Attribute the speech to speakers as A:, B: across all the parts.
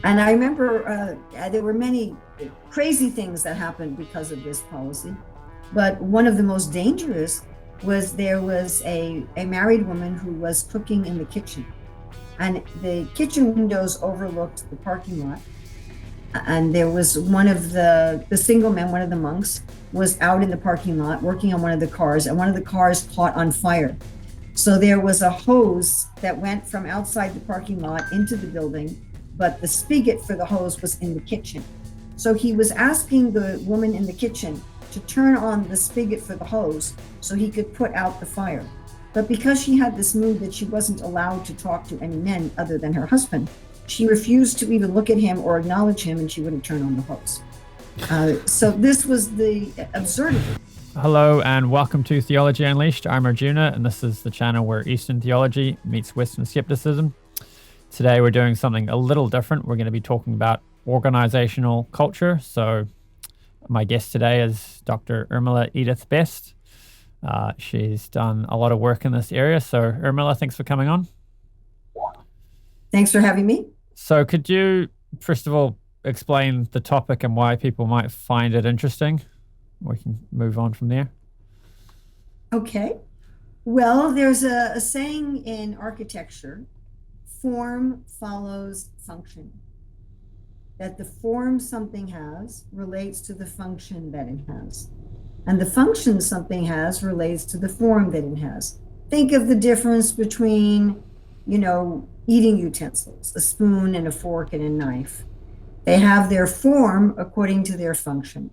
A: And I remember there were many crazy things that happened because of this policy. But one of the most dangerous was there was a married woman who was cooking in the kitchen. And the kitchen windows overlooked the parking lot. And there was one of the single men, one of the monks, was out in the parking lot working on one of the cars, and one of the cars caught on fire. So there was a hose that went from outside the parking lot into the building, but the spigot for the hose was in the kitchen. So he was asking the woman in the kitchen to turn on the spigot for the hose so he could put out the fire. But because she had this mood that she wasn't allowed to talk to any men other than her husband, she refused to even look at him or acknowledge him, and she wouldn't turn on the hose. So this was the absurdity.
B: Hello and welcome to Theology Unleashed. I'm Arjuna, and this is the channel where Eastern theology meets Western skepticism. Today we're doing something a little different. We're going to be talking about organizational culture. So my guest today is Dr. Urmila Edith Best. She's done a lot of work in this area. So Urmila, thanks for coming on.
A: Thanks for having me.
B: So could you, first of all, explain the topic and why people might find it interesting? We can move on from there.
A: Okay. Well, there's a saying in architecture, form follows function. That the form something has relates to the function that it has. And the function something has relates to the form that it has. Think of the difference between, eating utensils, a spoon and a fork and a knife. They have their form according to their function.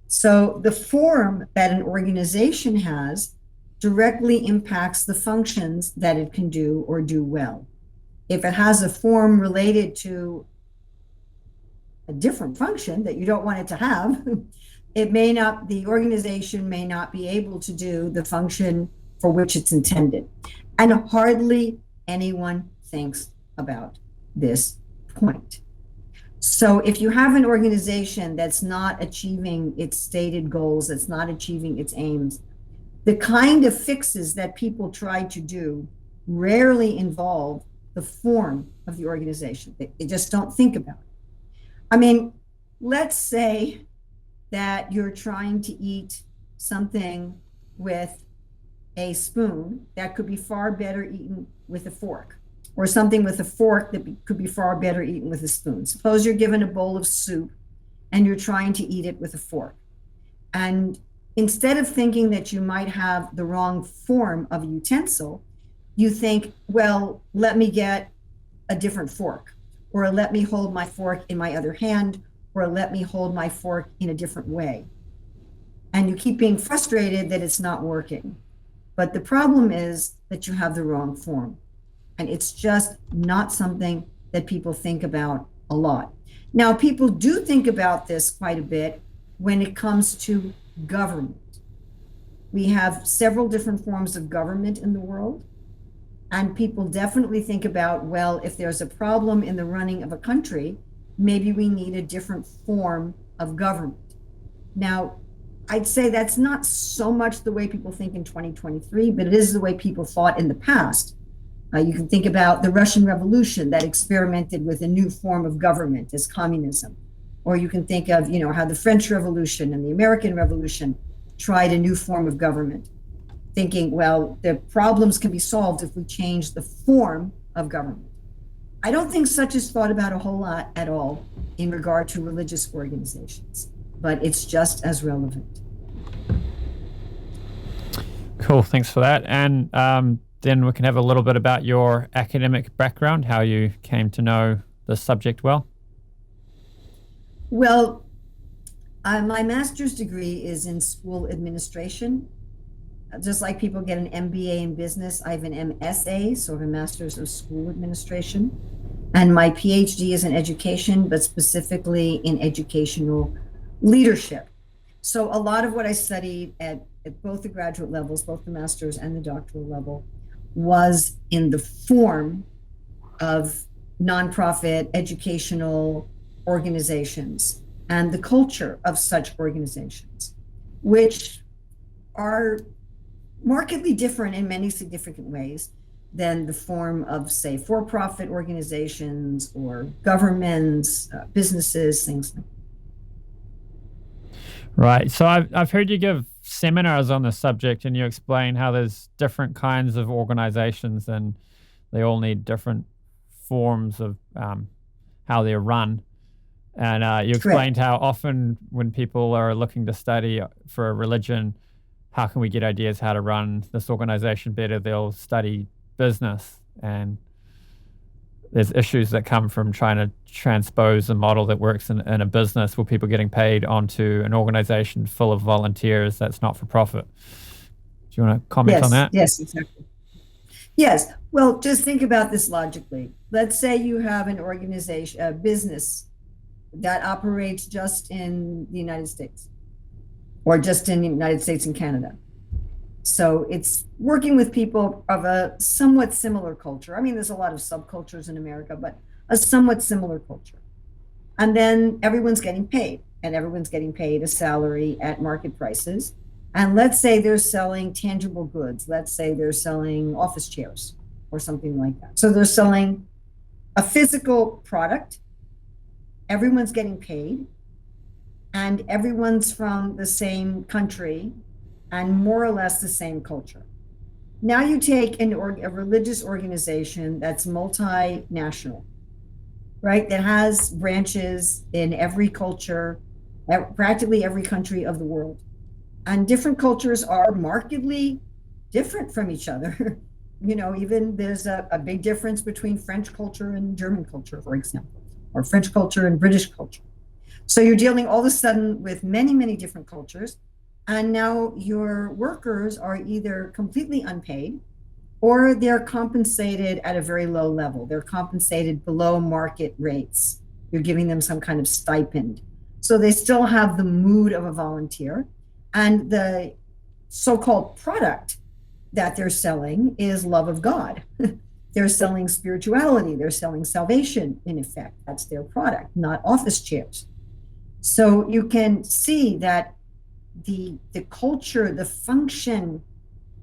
A: So the form that an organization has directly impacts the functions that it can do or do well. If it has a form related to a different function that you don't want it to have, the organization may not be able to do the function for which it's intended. And hardly anyone thinks about this point. So if you have an organization that's not achieving its stated goals, that's not achieving its aims, the kind of fixes that people try to do rarely involve the form of the organization. They just don't think about it. I mean, let's say that you're trying to eat something with a spoon that could be far better eaten with a fork, or something with a fork that could be far better eaten with a spoon. Suppose you're given a bowl of soup and you're trying to eat it with a fork. And instead of thinking that you might have the wrong form of a utensil, you think, well, let me get a different fork, or let me hold my fork in my other hand, or let me hold my fork in a different way. And you keep being frustrated that it's not working. But the problem is that you have the wrong form. And it's just not something that people think about a lot. Now, people do think about this quite a bit when it comes to government. We have several different forms of government in the world. And people definitely think about, well, if there's a problem in the running of a country, maybe we need a different form of government. Now, I'd say that's not so much the way people think in 2023, but it is the way people thought in the past. You can think about the Russian Revolution that experimented with a new form of government as communism. Or you can think of, how the French Revolution and the American Revolution tried a new form of government, thinking, well, the problems can be solved if we change the form of government. I don't think such is thought about a whole lot at all in regard to religious organizations, but it's just as relevant.
B: Cool, thanks for that. And then we can have a little bit about your academic background, how you came to know the subject well.
A: Well, my master's degree is in school administration. Just like people get an MBA in business, I have an MSA, so I have a master's of school administration. And my PhD is in education, but specifically in educational leadership. So a lot of what I studied at both the graduate levels, both the master's and the doctoral level, was in the form of nonprofit educational organizations and the culture of such organizations, which are markedly different in many significant ways, than the form of, say, for-profit organizations or governments, businesses, things like that.
B: Right. So I've heard you give seminars on this subject, and you explain how there's different kinds of organizations and they all need different forms of how they're run. And you explained how often when people are looking to study for a religion, how can we get ideas how to run this organization better? They'll study business, and there's issues that come from trying to transpose a model that works in a business with people getting paid onto an organization full of volunteers that's not for profit. Do you want to comment on that?
A: Yes, exactly. Yes. Well, just think about this logically. Let's say you have an organization, a business that operates just in the United States or just in the United States and Canada. So it's working with people of a somewhat similar culture. I mean, there's a lot of subcultures in America, but a somewhat similar culture. And then everyone's getting paid, and everyone's getting paid a salary at market prices. And let's say they're selling tangible goods. Let's say they're selling office chairs or something like that. So they're selling a physical product. Everyone's getting paid, and everyone's from the same country and more or less the same culture. Now you take a religious organization that's multinational, right? That has branches in every culture, practically every country of the world. And different cultures are markedly different from each other. Even there's a big difference between French culture and German culture, for example, or French culture and British culture. So you're dealing all of a sudden with many, many different cultures. And now your workers are either completely unpaid or they're compensated at a very low level. They're compensated below market rates. You're giving them some kind of stipend. So they still have the mood of a volunteer. And the so-called product that they're selling is love of God. They're selling spirituality. They're selling salvation, in effect. That's their product, not office chairs. So you can see that the culture, the function,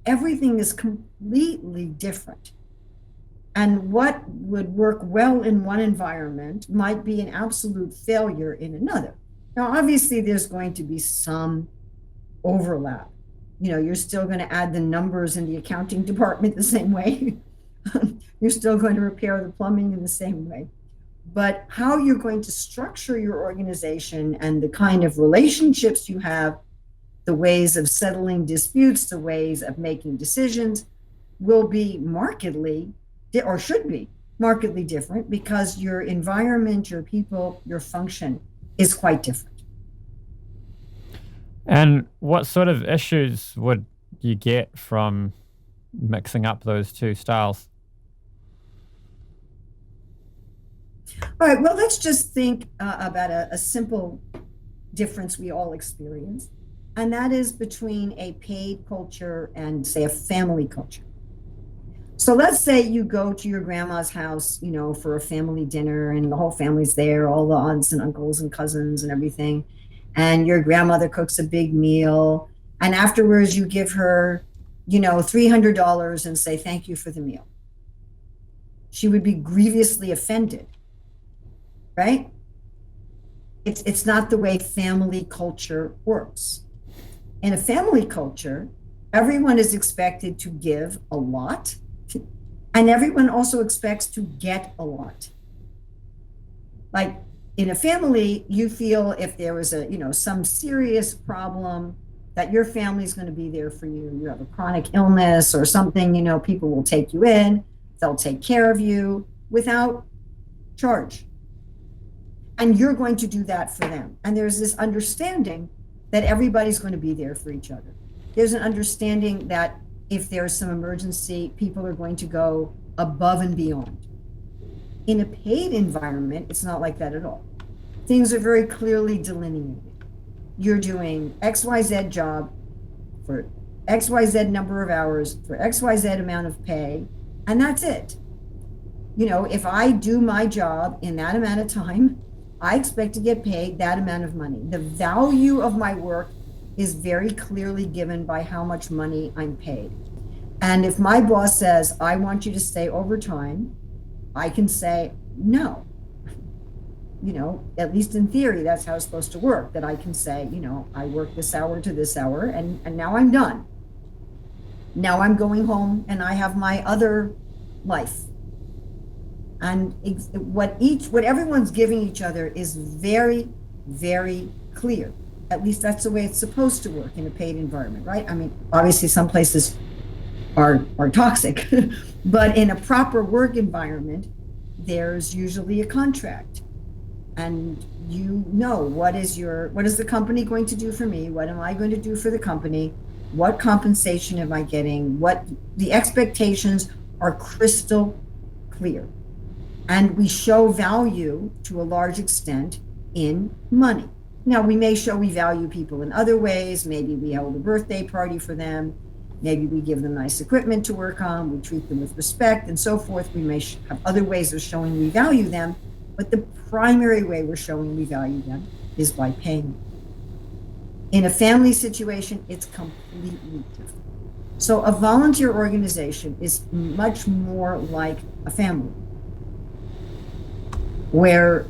A: everything is completely different. And what would work well in one environment might be an absolute failure in another. Now, obviously, there's going to be some overlap. You're still going to add the numbers in the accounting department the same way. You're still going to repair the plumbing in the same way. But how you're going to structure your organization and the kind of relationships you have, the ways of settling disputes, the ways of making decisions will be markedly, or should be markedly different, because your environment, your people, your function is quite different.
B: And what sort of issues would you get from mixing up those two styles?
A: All right, well, let's just think about a simple difference we all experience. And that is between a paid culture and, say, a family culture. So let's say you go to your grandma's house, for a family dinner, and the whole family's there, all the aunts and uncles and cousins and everything. And your grandmother cooks a big meal. And afterwards you give her, $300 and say, thank you for the meal. She would be grievously offended, right? It's not the way family culture works. In a family culture, everyone is expected to give a lot, and everyone also expects to get a lot. Like in a family, you feel if there was some serious problem, that your family's going to be there for you. You have a chronic illness or something, people will take you in, they'll take care of you without charge. And you're going to do that for them. And there's this understanding that everybody's going to be there for each other. There's an understanding that if there's some emergency, people are going to go above and beyond. In a paid environment, it's not like that at all. Things are very clearly delineated. You're doing XYZ job for XYZ number of hours for XYZ amount of pay, and that's it. If I do my job in that amount of time, I expect to get paid that amount of money. The value of my work is very clearly given by how much money I'm paid. And if my boss says, I want you to stay overtime, I can say no. At least in theory, that's how it's supposed to work, that I can say, I work this hour to this hour and now I'm done. Now I'm going home and I have my other life. And what everyone's giving each other is very, very clear. At least that's the way it's supposed to work in a paid environment, right? I mean, obviously some places are toxic, but in a proper work environment, there's usually a contract. And what is the company going to do for me? What am I going to do for the company? What compensation am I getting? What the expectations are crystal clear. And we show value to a large extent in money. Now, we may show we value people in other ways. Maybe we hold a birthday party for them. Maybe we give them nice equipment to work on. We treat them with respect and so forth. We may have other ways of showing we value them. But the primary way we're showing we value them is by paying them. In a family situation, it's completely different. So a volunteer organization is much more like a family, where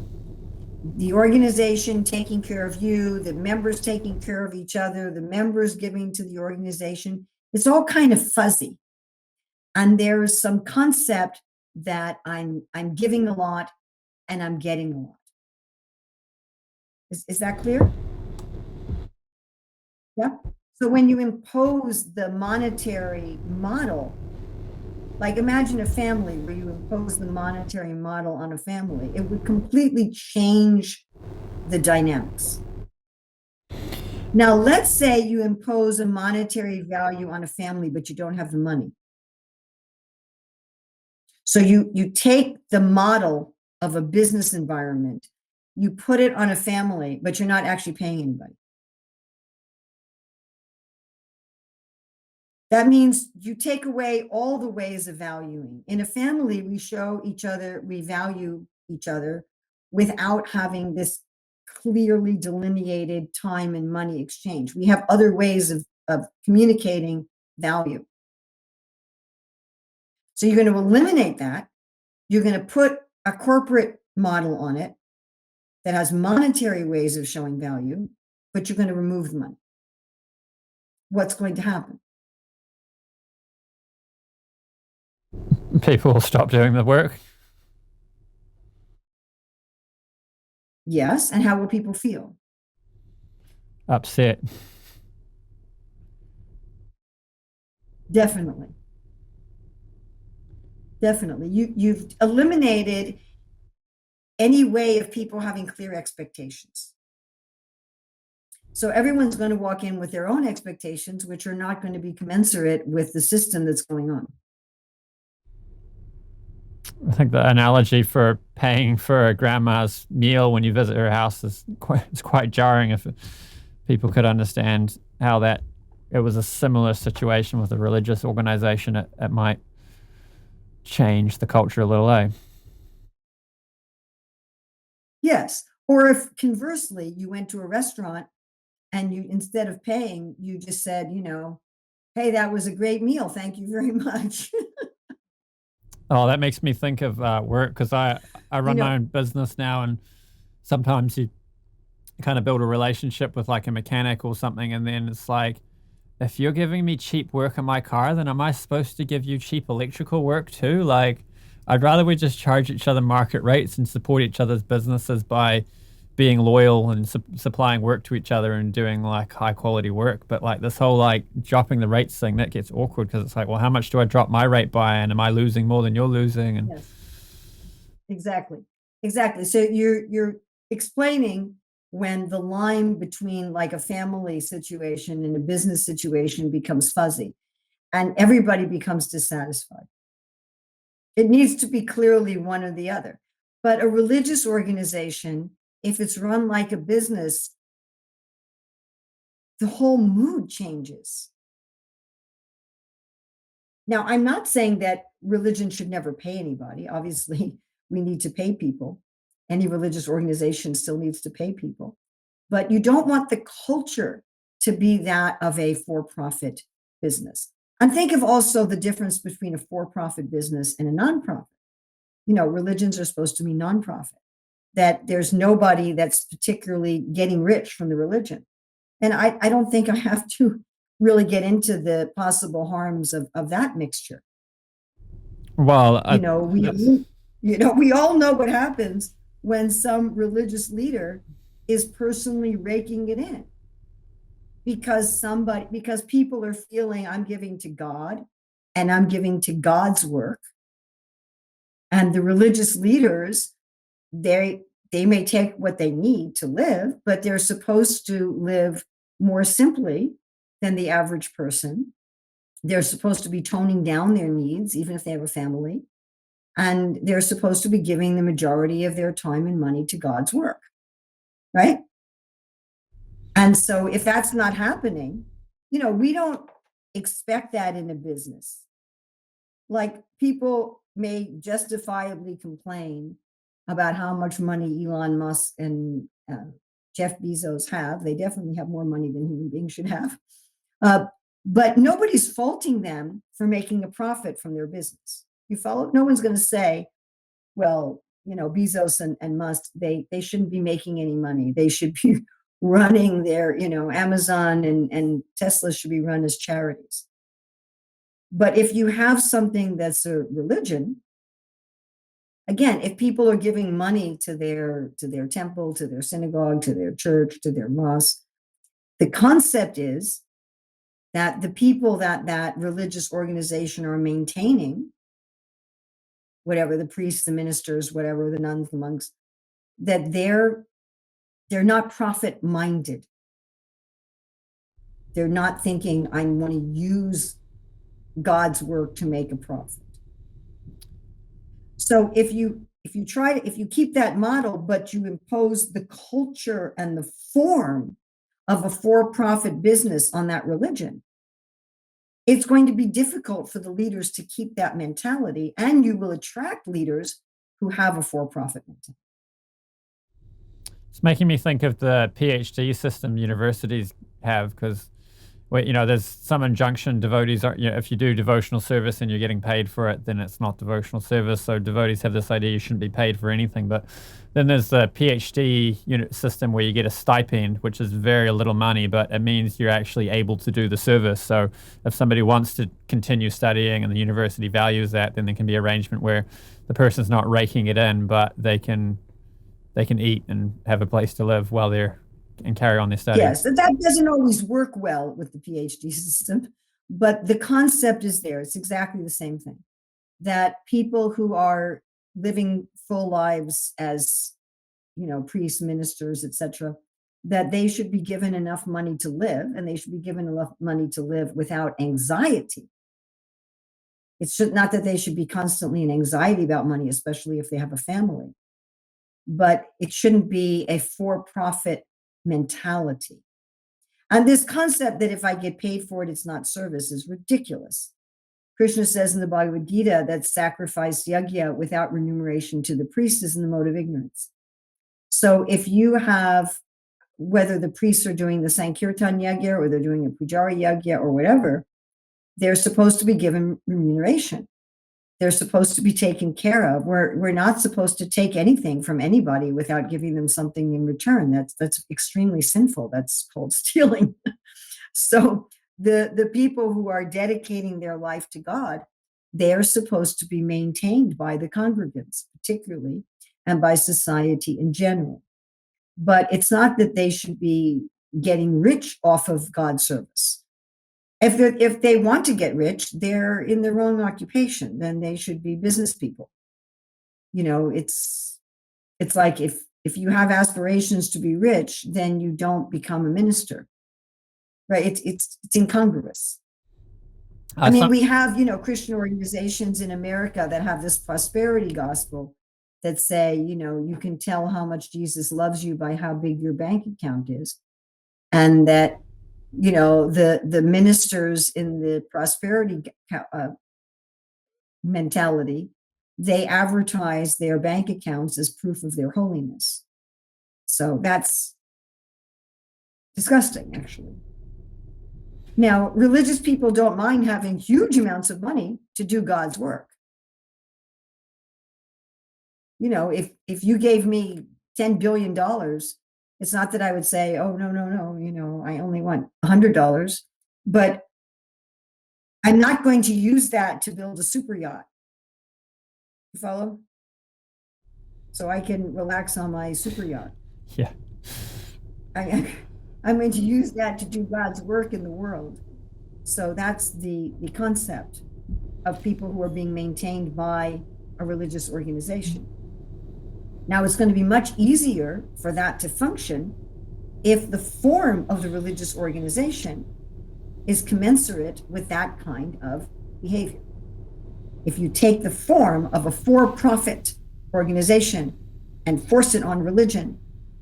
A: the organization taking care of you, the members taking care of each other, the members giving to the organization, it's all kind of fuzzy. And there's some concept that I'm giving a lot and I'm getting a lot. Is that clear? Yeah. So when you impose the monetary model, like imagine a family where you impose the monetary model on a family, it would completely change the dynamics. Now, let's say you impose a monetary value on a family, but you don't have the money. So you take the model of a business environment, you put it on a family, but you're not actually paying anybody. That means you take away all the ways of valuing. In a family, we show each other, we value each other without having this clearly delineated time and money exchange. We have other ways of communicating value. So you're going to eliminate that. You're going to put a corporate model on it that has monetary ways of showing value, but you're going to remove the money. What's going to happen?
B: People will stop doing the work.
A: Yes. And how will people feel?
B: Upset.
A: Definitely. Definitely. You've eliminated any way of people having clear expectations. So everyone's going to walk in with their own expectations, which are not going to be commensurate with the system that's going on.
B: I think the analogy for paying for a grandma's meal when you visit her house is quite jarring. If people could understand how that it was a similar situation with a religious organization, it might change the culture a little, eh?
A: Yes. Or if conversely, you went to a restaurant and you, instead of paying, you just said, hey, that was a great meal. Thank you very much.
B: Oh, that makes me think of work, because I run my own business now, and sometimes you kind of build a relationship with like a mechanic or something, and then it's like, if you're giving me cheap work on my car, then am I supposed to give you cheap electrical work too? Like, I'd rather we just charge each other market rates and support each other's businesses by being loyal and supplying work to each other and doing like high quality work. But like this whole like dropping the rates thing, that gets awkward, because it's like, well, how much do I drop my rate by, and am I losing more than you're losing? And
A: yes, exactly. So you're explaining when the line between like a family situation and a business situation becomes fuzzy and everybody becomes dissatisfied. It needs to be clearly one or the other. But a religious organization, if it's run like a business, the whole mood changes. Now, I'm not saying that religion should never pay anybody. Obviously, we need to pay people. Any religious organization still needs to pay people. But you don't want the culture to be that of a for-profit business. And think of also the difference between a for-profit business and a nonprofit. Religions are supposed to be nonprofit, that there's nobody that's particularly getting rich from the religion. And I don't think I have to really get into the possible harms of that mixture.
B: Well,
A: We all know what happens when some religious leader is personally raking it in because people are feeling I'm giving to God and I'm giving to God's work. And the religious leaders, they may take what they need to live, but they're supposed to live more simply than the average person. They're supposed to be toning down their needs, even if they have a family. And they're supposed to be giving the majority of their time and money to God's work, right? And so if that's not happening, we don't expect that in a business. Like, people may justifiably complain about how much money Elon Musk and Jeff Bezos have. They definitely have more money than human beings should have. But nobody's faulting them for making a profit from their business. You follow? No one's going to say, well, Bezos and Musk, they shouldn't be making any money. They should be running their, Amazon and Tesla should be run as charities. But if you have something that's a religion, again, if people are giving money to their temple, to their synagogue, to their church, to their mosque, the concept is that the people that religious organization are maintaining, whatever, the priests, the ministers, whatever, the nuns, the monks, that they're not profit minded. They're not thinking, I want to use God's work to make a profit. So if you keep that model, but you impose the culture and the form of a for-profit business on that religion, it's going to be difficult for the leaders to keep that mentality, and you will attract leaders who have a for-profit mentality.
B: It's making me think of the PhD system universities have, because there's some injunction devotees are, if you do devotional service and you're getting paid for it, then it's not devotional service. So devotees have this idea you shouldn't be paid for anything. But then there's the PhD system where you get a stipend, which is very little money, but it means you're actually able to do the service. So if somebody wants to continue studying and the university values that, then there can be arrangement where the person's not raking it in, but they can eat and have a place to live while they're and carry on their studies.
A: Yes, that doesn't always work well with the PhD system, but the concept is there. It's exactly the same thing. That people who are living full lives as, priests, ministers, etc., that they should be given enough money to live, and they should be given enough money to live without anxiety. It's not that they should be constantly in anxiety about money, especially if they have a family, but it shouldn't be a for-profit mentality. And this concept that if I get paid for it, it's not service is ridiculous. Krishna says in the Bhagavad Gita that sacrifice yajna without remuneration to the priest is in the mode of ignorance. So if you have, whether the priests are doing the Sankirtan yajna or they're doing a Pujari yajna or whatever, they're supposed to be given remuneration. They're supposed to be taken care of. We're not supposed to take anything from anybody without giving them something in return. That's extremely sinful. That's called stealing. So the people who are dedicating their life to God, they're supposed to be maintained by the congregants, particularly, and by society in general. But it's not that they should be getting rich off of God's service. If they want to get rich, they're in their own occupation, then they should be business people. It's like if you have aspirations to be rich, then you don't become a minister, right? It's incongruous. I mean, we have, Christian organizations in America that have this prosperity gospel that say, you can tell how much Jesus loves you by how big your bank account is. And that, the ministers in the prosperity mentality, they advertise their bank accounts as proof of their holiness. So that's disgusting, actually. Now, religious people don't mind having huge amounts of money to do God's work. You know, if you gave me $10 billion, it's not that I would say, oh, no, you know, I only want $100, but I'm not going to use that to build a super yacht. You follow? So I can relax on my super yacht.
B: Yeah.
A: I'm going to use that to do God's work in the world. So that's the concept of people who are being maintained by a religious organization. Now, it's going to be much easier for that to function if the form of the religious organization is commensurate with that kind of behavior. If you take the form of a for-profit organization and force it on religion,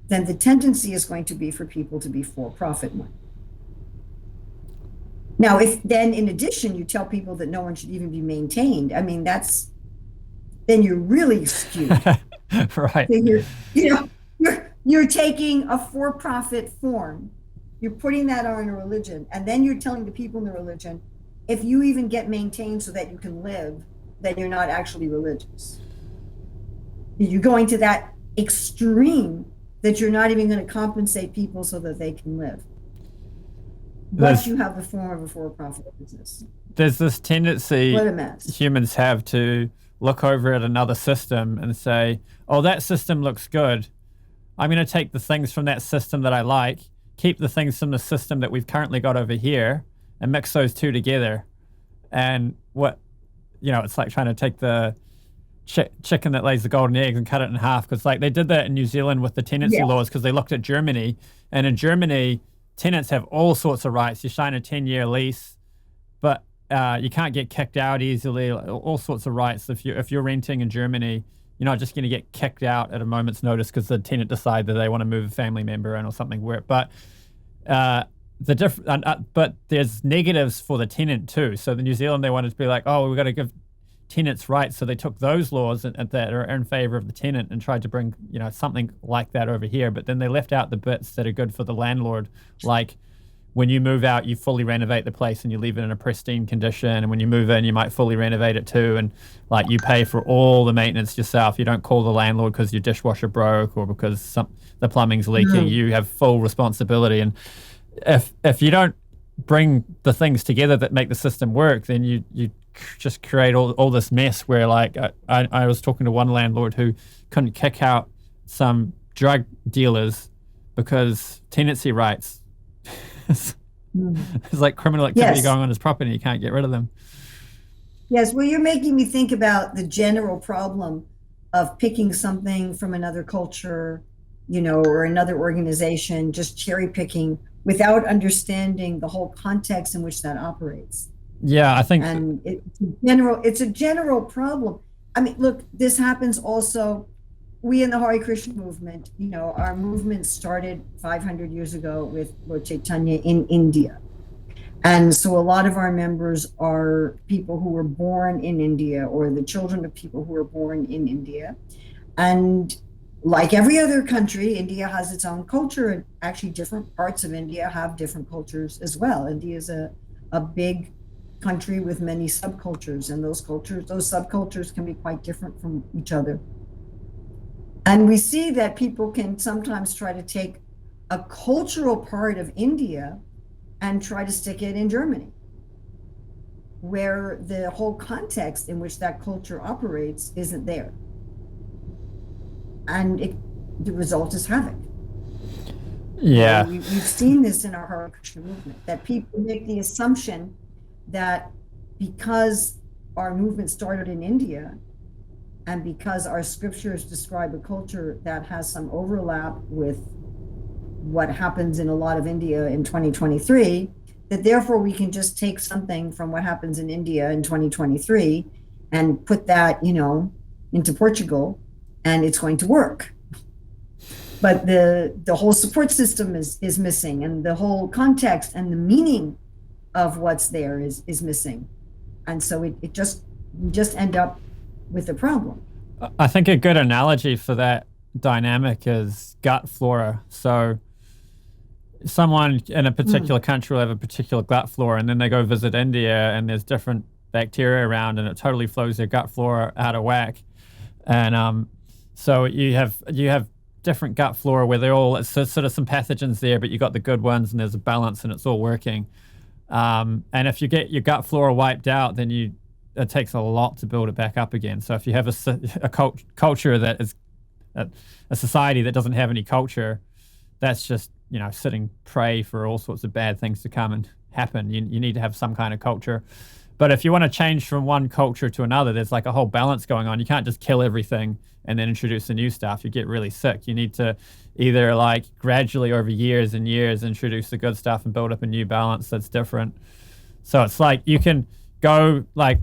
A: then the tendency is going to be for people to be for-profit one. Now, if then in addition you tell people that no one should even be maintained, I mean, then you're really skewed.
B: Right.
A: So you're taking a for-profit form, you're putting that on a religion, and then you're telling the people in the religion, if you even get maintained so that you can live, then you're not actually religious. You're going to that extreme that you're not even going to compensate people so that they can live. But you have the form of a for-profit business.
B: There's this tendency
A: What a mess.
B: Humans have to look over at another system and say, oh, that system looks good. I'm going to take the things from that system that I like, keep the things from the system that we've currently got over here, and mix those two together. And it's like trying to take the chicken that lays the golden eggs and cut it in half, because like they did that in New Zealand with the tenancy laws, because they looked at Germany, and in Germany tenants have all sorts of rights. You sign a 10-year lease, but you can't get kicked out easily, all sorts of rights. If you're renting in Germany, you're not just going to get kicked out at a moment's notice because the tenant decide that they want to move a family member in or something. But there's negatives for the tenant too. So the New Zealand, they wanted to be like, oh, we've got to give tenants rights. So they took those laws that are in favor of the tenant and tried to bring something like that over here. But then they left out the bits that are good for the landlord, like when you move out, you fully renovate the place and you leave it in a pristine condition. And when you move in, you might fully renovate it too. And like you pay for all the maintenance yourself. You don't call the landlord because your dishwasher broke or because the plumbing's leaking. You have full responsibility. And if you don't bring the things together that make the system work, then you just create all this mess where like I was talking to one landlord who couldn't kick out some drug dealers because tenancy rights. It's like criminal activity going on his property. You can't get rid of them.
A: Yes, well, you're making me think about the general problem of picking something from another culture, or another organization, just cherry picking without understanding the whole context in which that operates.
B: Yeah, I think.
A: And it's a general problem. I mean, look, this happens also. We in the Hare Krishna movement, our movement started 500 years ago with Lord Chaitanya in India. And so a lot of our members are people who were born in India or the children of people who were born in India. And like every other country, India has its own culture, and actually different parts of India have different cultures as well. India is a big country with many subcultures, and those subcultures can be quite different from each other. And we see that people can sometimes try to take a cultural part of India and try to stick it in Germany, where the whole context in which that culture operates isn't there. And the result is havoc.
B: Yeah.
A: We've seen this in our Hare Krishna movement, that people make the assumption that because our movement started in India, and because our scriptures describe a culture that has some overlap with what happens in a lot of India in 2023, that therefore we can just take something from what happens in India in 2023 and put that, into Portugal, and it's going to work. But the whole support system is missing, and the whole context and the meaning of what's there is missing. And so we just end up with a problem.
B: I think a good analogy for that dynamic is gut flora. So someone in a particular country will have a particular gut flora, and then they go visit India, and there's different bacteria around, and it totally throws their gut flora out of whack. And so you have different gut flora where they're all, it's sort of some pathogens there, but you got the good ones, and there's a balance, and it's all working. And if you get your gut flora wiped out, then it takes a lot to build it back up again. So if you have a culture that is a society that doesn't have any culture, that's just, sitting prey for all sorts of bad things to come and happen. You need to have some kind of culture. But if you want to change from one culture to another, there's like a whole balance going on. You can't just kill everything and then introduce the new stuff. You get really sick. You need to either like gradually over years and years introduce the good stuff and build up a new balance that's different. So it's like you can go like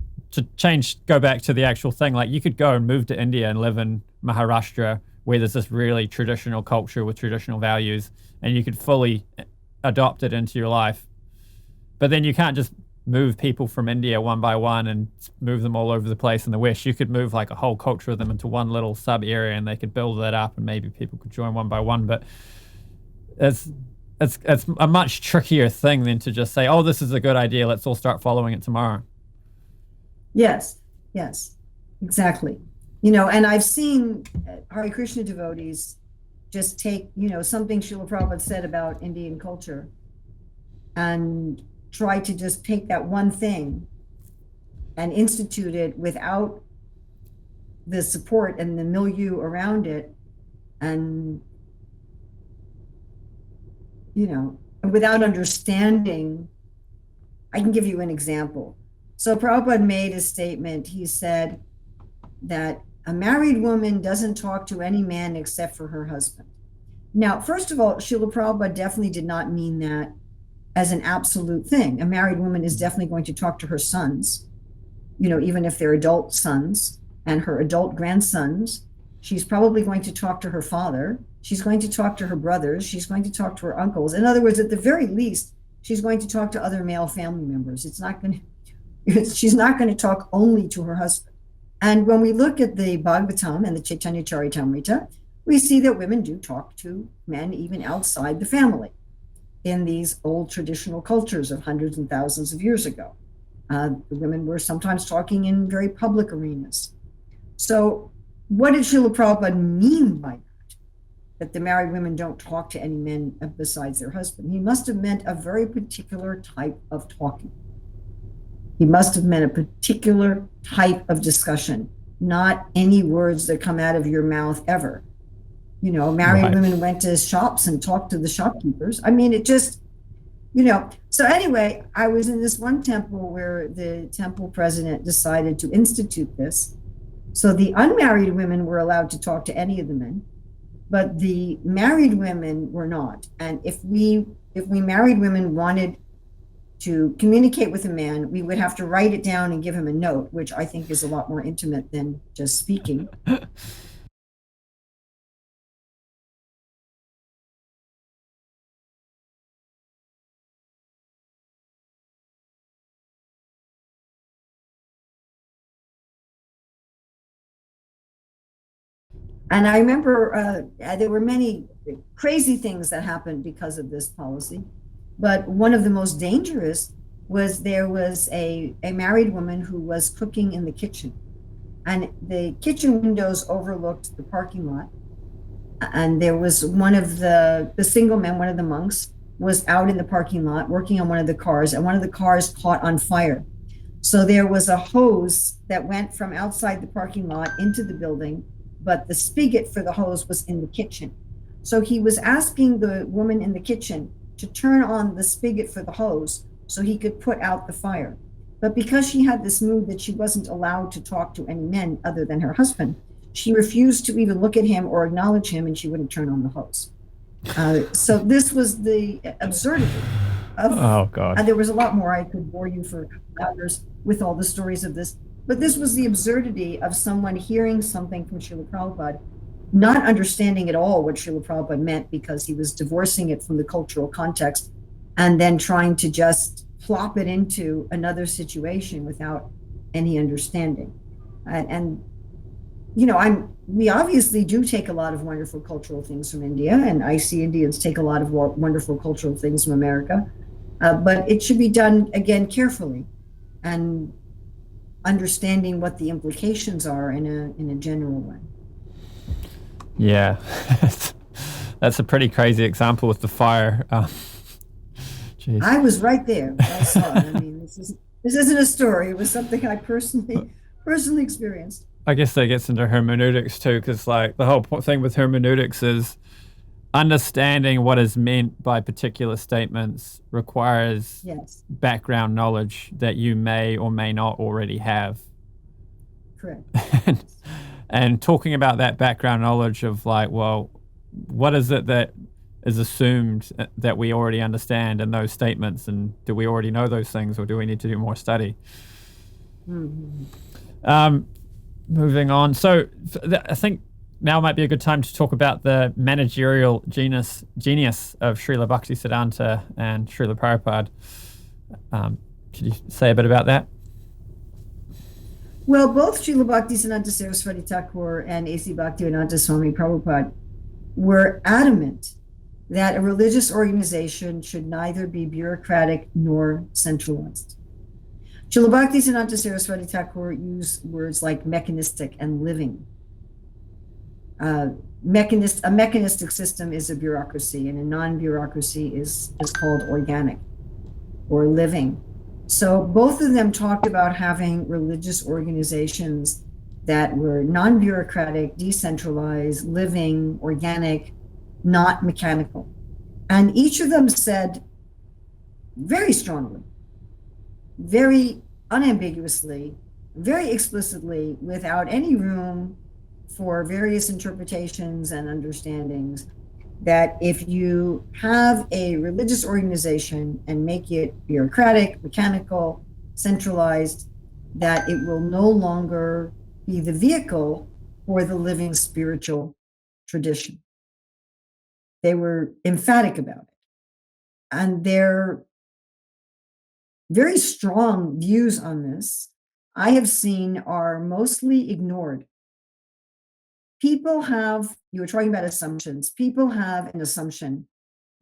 B: go back to the actual thing. Like you could go and move to India and live in Maharashtra where there's this really traditional culture with traditional values, and you could fully adopt it into your life. But then you can't just move people from India one by one and move them all over the place in the West. You could move like a whole culture of them into one little sub area, and they could build that up, and maybe people could join one by one. But it's a much trickier thing than to just say, oh, this is a good idea, let's all start following it tomorrow.
A: Yes, exactly. And I've seen Hare Krishna devotees just take, something Srila Prabhupada said about Indian culture and try to just take that one thing and institute it without the support and the milieu around it, and without understanding. I can give you an example. So Prabhupada made a statement. He said that a married woman doesn't talk to any man except for her husband. Now, first of all, Srila Prabhupada definitely did not mean that as an absolute thing. A married woman is definitely going to talk to her sons, even if they're adult sons, and her adult grandsons. She's probably going to talk to her father. She's going to talk to her brothers. She's going to talk to her uncles. In other words, at the very least, she's going to talk to other male family members. She's not going to talk only to her husband. And when we look at the Bhagavatam and the Chaitanya Charitamrita, we see that women do talk to men even outside the family in these old traditional cultures of hundreds and thousands of years ago. The women were sometimes talking in very public arenas. So what did Srila Prabhupada mean by that? That the married women don't talk to any men besides their husband? He must have meant a very particular type of talking. He must have meant a particular type of discussion, not any words that come out of your mouth ever. Married women went to shops and talked to the shopkeepers. I mean, it just, So anyway, I was in this one temple where the temple president decided to institute this. So the unmarried women were allowed to talk to any of the men, but the married women were not. And if we married women wanted to communicate with a man, we would have to write it down and give him a note, which I think is a lot more intimate than just speaking. And I remember there were many crazy things that happened because of this policy. But one of the most dangerous was there was a married woman who was cooking in the kitchen. And the kitchen windows overlooked the parking lot. And there was one of the single men, one of the monks, was out in the parking lot working on one of the cars, and one of the cars caught on fire. So there was a hose that went from outside the parking lot into the building, but the spigot for the hose was in the kitchen. So he was asking the woman in the kitchen to turn on the spigot for the hose so he could put out the fire. But because she had this mood that she wasn't allowed to talk to any men other than her husband, she refused to even look at him or acknowledge him, and she wouldn't turn on the hose. So this was the absurdity of,
B: oh God.
A: There was a lot more. I could bore you for hours with all the stories of this, but this was the absurdity of someone hearing something from Srila Prabhupada, not understanding at all what Srila Prabhupada meant, because he was divorcing it from the cultural context and then trying to just plop it into another situation without any understanding. And we obviously do take a lot of wonderful cultural things from India, and I see Indians take a lot of wonderful cultural things from America, but it should be done again carefully and understanding what the implications are in a general way.
B: Yeah, that's a pretty crazy example with the fire. Geez.
A: I was right there. I saw it. I mean, this isn't a story. It was something I personally experienced.
B: I guess that gets into hermeneutics too, because like the whole thing with hermeneutics is understanding what is meant by particular statements requires background knowledge that you may or may not already have.
A: Correct.
B: And talking about that background knowledge of like, well, what is it that is assumed that we already understand in those statements, and do we already know those things, or do we need to do more study?
A: Mm-hmm.
B: Moving on. So I think now might be a good time to talk about the managerial genius of Srila Bhaktivedanta and Srila Prabhupada. Could you say a bit about that?
A: Well, both Srila Bhaktivedanta Saraswati Thakur and A.C. Bhaktivedanta Swami Prabhupada were adamant that a religious organization should neither be bureaucratic nor centralized. Srila Bhaktivedanta Saraswati Thakur used words like mechanistic and living. A mechanistic system is a bureaucracy, and a non-bureaucracy is called organic or living. So both of them talked about having religious organizations that were non-bureaucratic, decentralized, living, organic, not mechanical. And each of them said very strongly, very unambiguously, very explicitly, without any room for various interpretations and understandings, that if you have a religious organization and make it bureaucratic, mechanical, centralized, that it will no longer be the vehicle for the living spiritual tradition. They were emphatic about it. And their very strong views on this, I have seen, are mostly ignored. People have, you were talking about assumptions, people have an assumption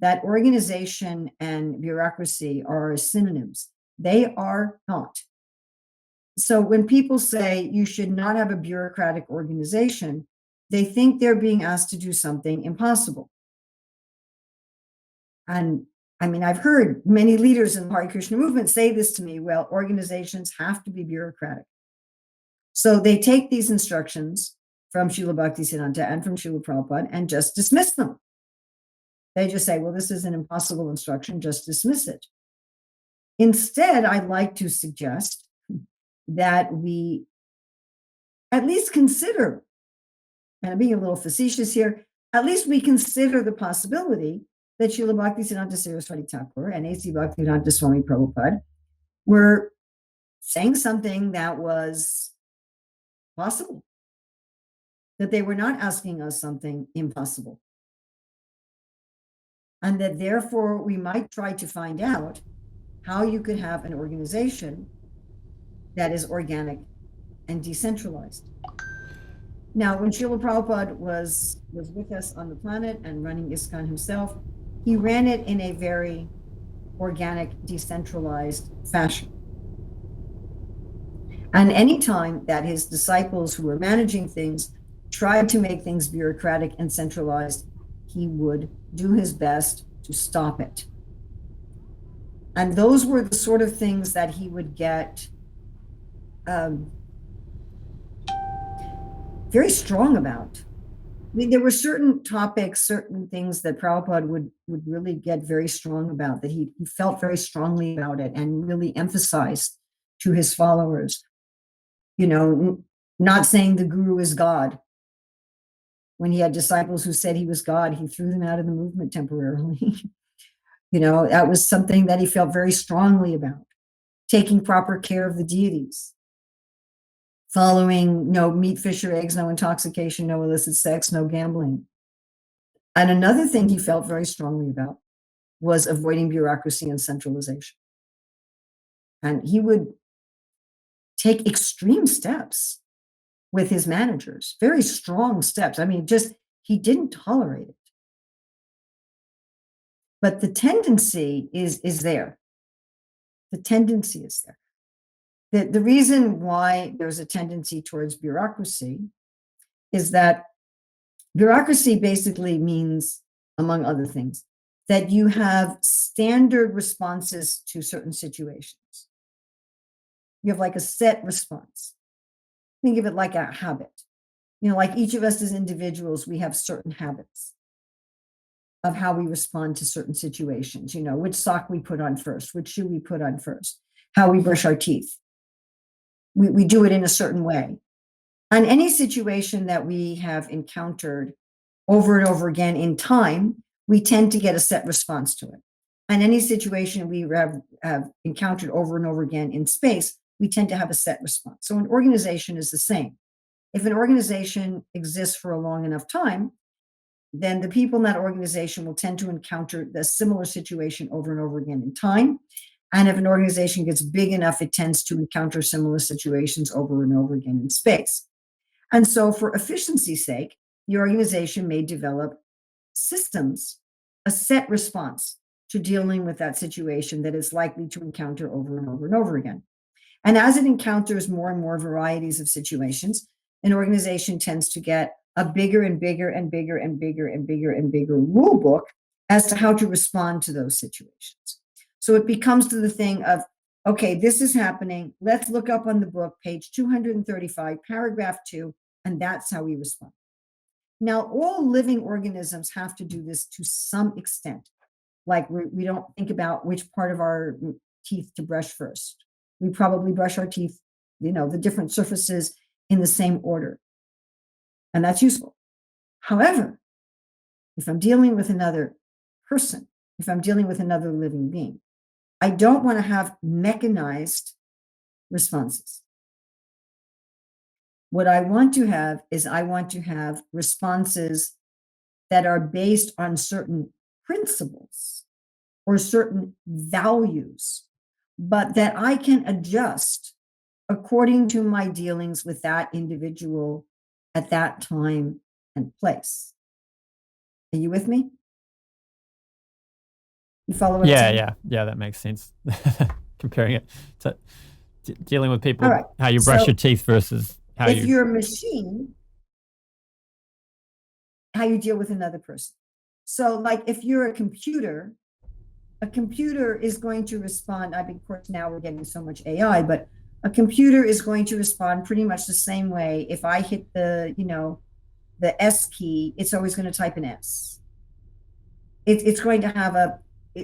A: that organization and bureaucracy are synonyms. They are not. So when people say you should not have a bureaucratic organization, they think they're being asked to do something impossible. And I mean, I've heard many leaders in the Hare Krishna movement say this to me, well, organizations have to be bureaucratic. So they take these instructions from Srila Bhaktisiddhanta and from Srila Prabhupada and just dismiss them. They just say, well, this is an impossible instruction, just dismiss it. Instead, I'd like to suggest that we at least consider, and I'm being a little facetious here, at least we consider the possibility that Srila Bhaktisiddhanta Saraswati Thakur and A.C. Bhaktivedanta Swami Prabhupada were saying something that was possible, that they were not asking us something impossible, and that therefore we might try to find out how you could have an organization that is organic and decentralized. Now, when Srila Prabhupada was with us on the planet and running ISKCON himself, he ran it in a very organic, decentralized fashion. And anytime that his disciples who were managing things tried to make things bureaucratic and centralized, he would do his best to stop it. And those were the sort of things that he would get very strong about. I mean, there were certain topics, certain things that Prabhupada would really get very strong about, that he felt very strongly about it and really emphasized to his followers. You know, not saying the guru is God. When he had disciples who said he was God, he threw them out of the movement temporarily. You know, that was something that he felt very strongly about. Taking proper care of the deities. Following no meat, fish, or eggs, no intoxication, no illicit sex, no gambling. And another thing he felt very strongly about was avoiding bureaucracy and centralization. And he would take extreme steps with his managers, very strong steps. I mean, just, he didn't tolerate it. But the tendency is there. The tendency is there. The reason why there's a tendency towards bureaucracy is that bureaucracy basically means, among other things, that you have standard responses to certain situations. You have like a set response. Think of it like a habit. You know, like each of us as individuals, we have certain habits of how we respond to certain situations. You know, which sock we put on first, which shoe we put on first, how we brush our teeth. We do it in a certain way. On any situation that we have encountered over and over again in time, we tend to get a set response to it. On any situation we have encountered over and over again in space, we tend to have a set response. So an organization is the same. If an organization exists for a long enough time, then the people in that organization will tend to encounter the similar situation over and over again in time. And if an organization gets big enough, it tends to encounter similar situations over and over again in space. And so for efficiency's sake, the organization may develop systems, a set response to dealing with that situation that it's likely to encounter over and over and over again. And as it encounters more and more varieties of situations, an organization tends to get a bigger and bigger and bigger and bigger and bigger and bigger rule book as to how to respond to those situations. So it becomes to the thing of, okay, this is happening. Let's look up on the book, page 235, paragraph 2, and that's how we respond. Now, all living organisms have to do this to some extent. Like we don't think about which part of our teeth to brush first. We probably brush our teeth, you know, the different surfaces in the same order. And that's useful. However, if I'm dealing with another person, if I'm dealing with another living being, I don't want to have mechanized responses. What I want to have is I want to have responses that are based on certain principles or certain values, but that I can adjust according to my dealings with that individual at that time and place. Are you with me? You follow what I'm saying?
B: Yeah, that makes sense. Comparing it to dealing with people,
A: All right.
B: how you brush your teeth versus how
A: if you're a machine, how you deal with another person. So like if you're a computer is going to respond. I mean, of course, now we're getting so much AI, but a computer is going to respond pretty much the same way. If I hit the S key, it's always going to type an S. It's going to have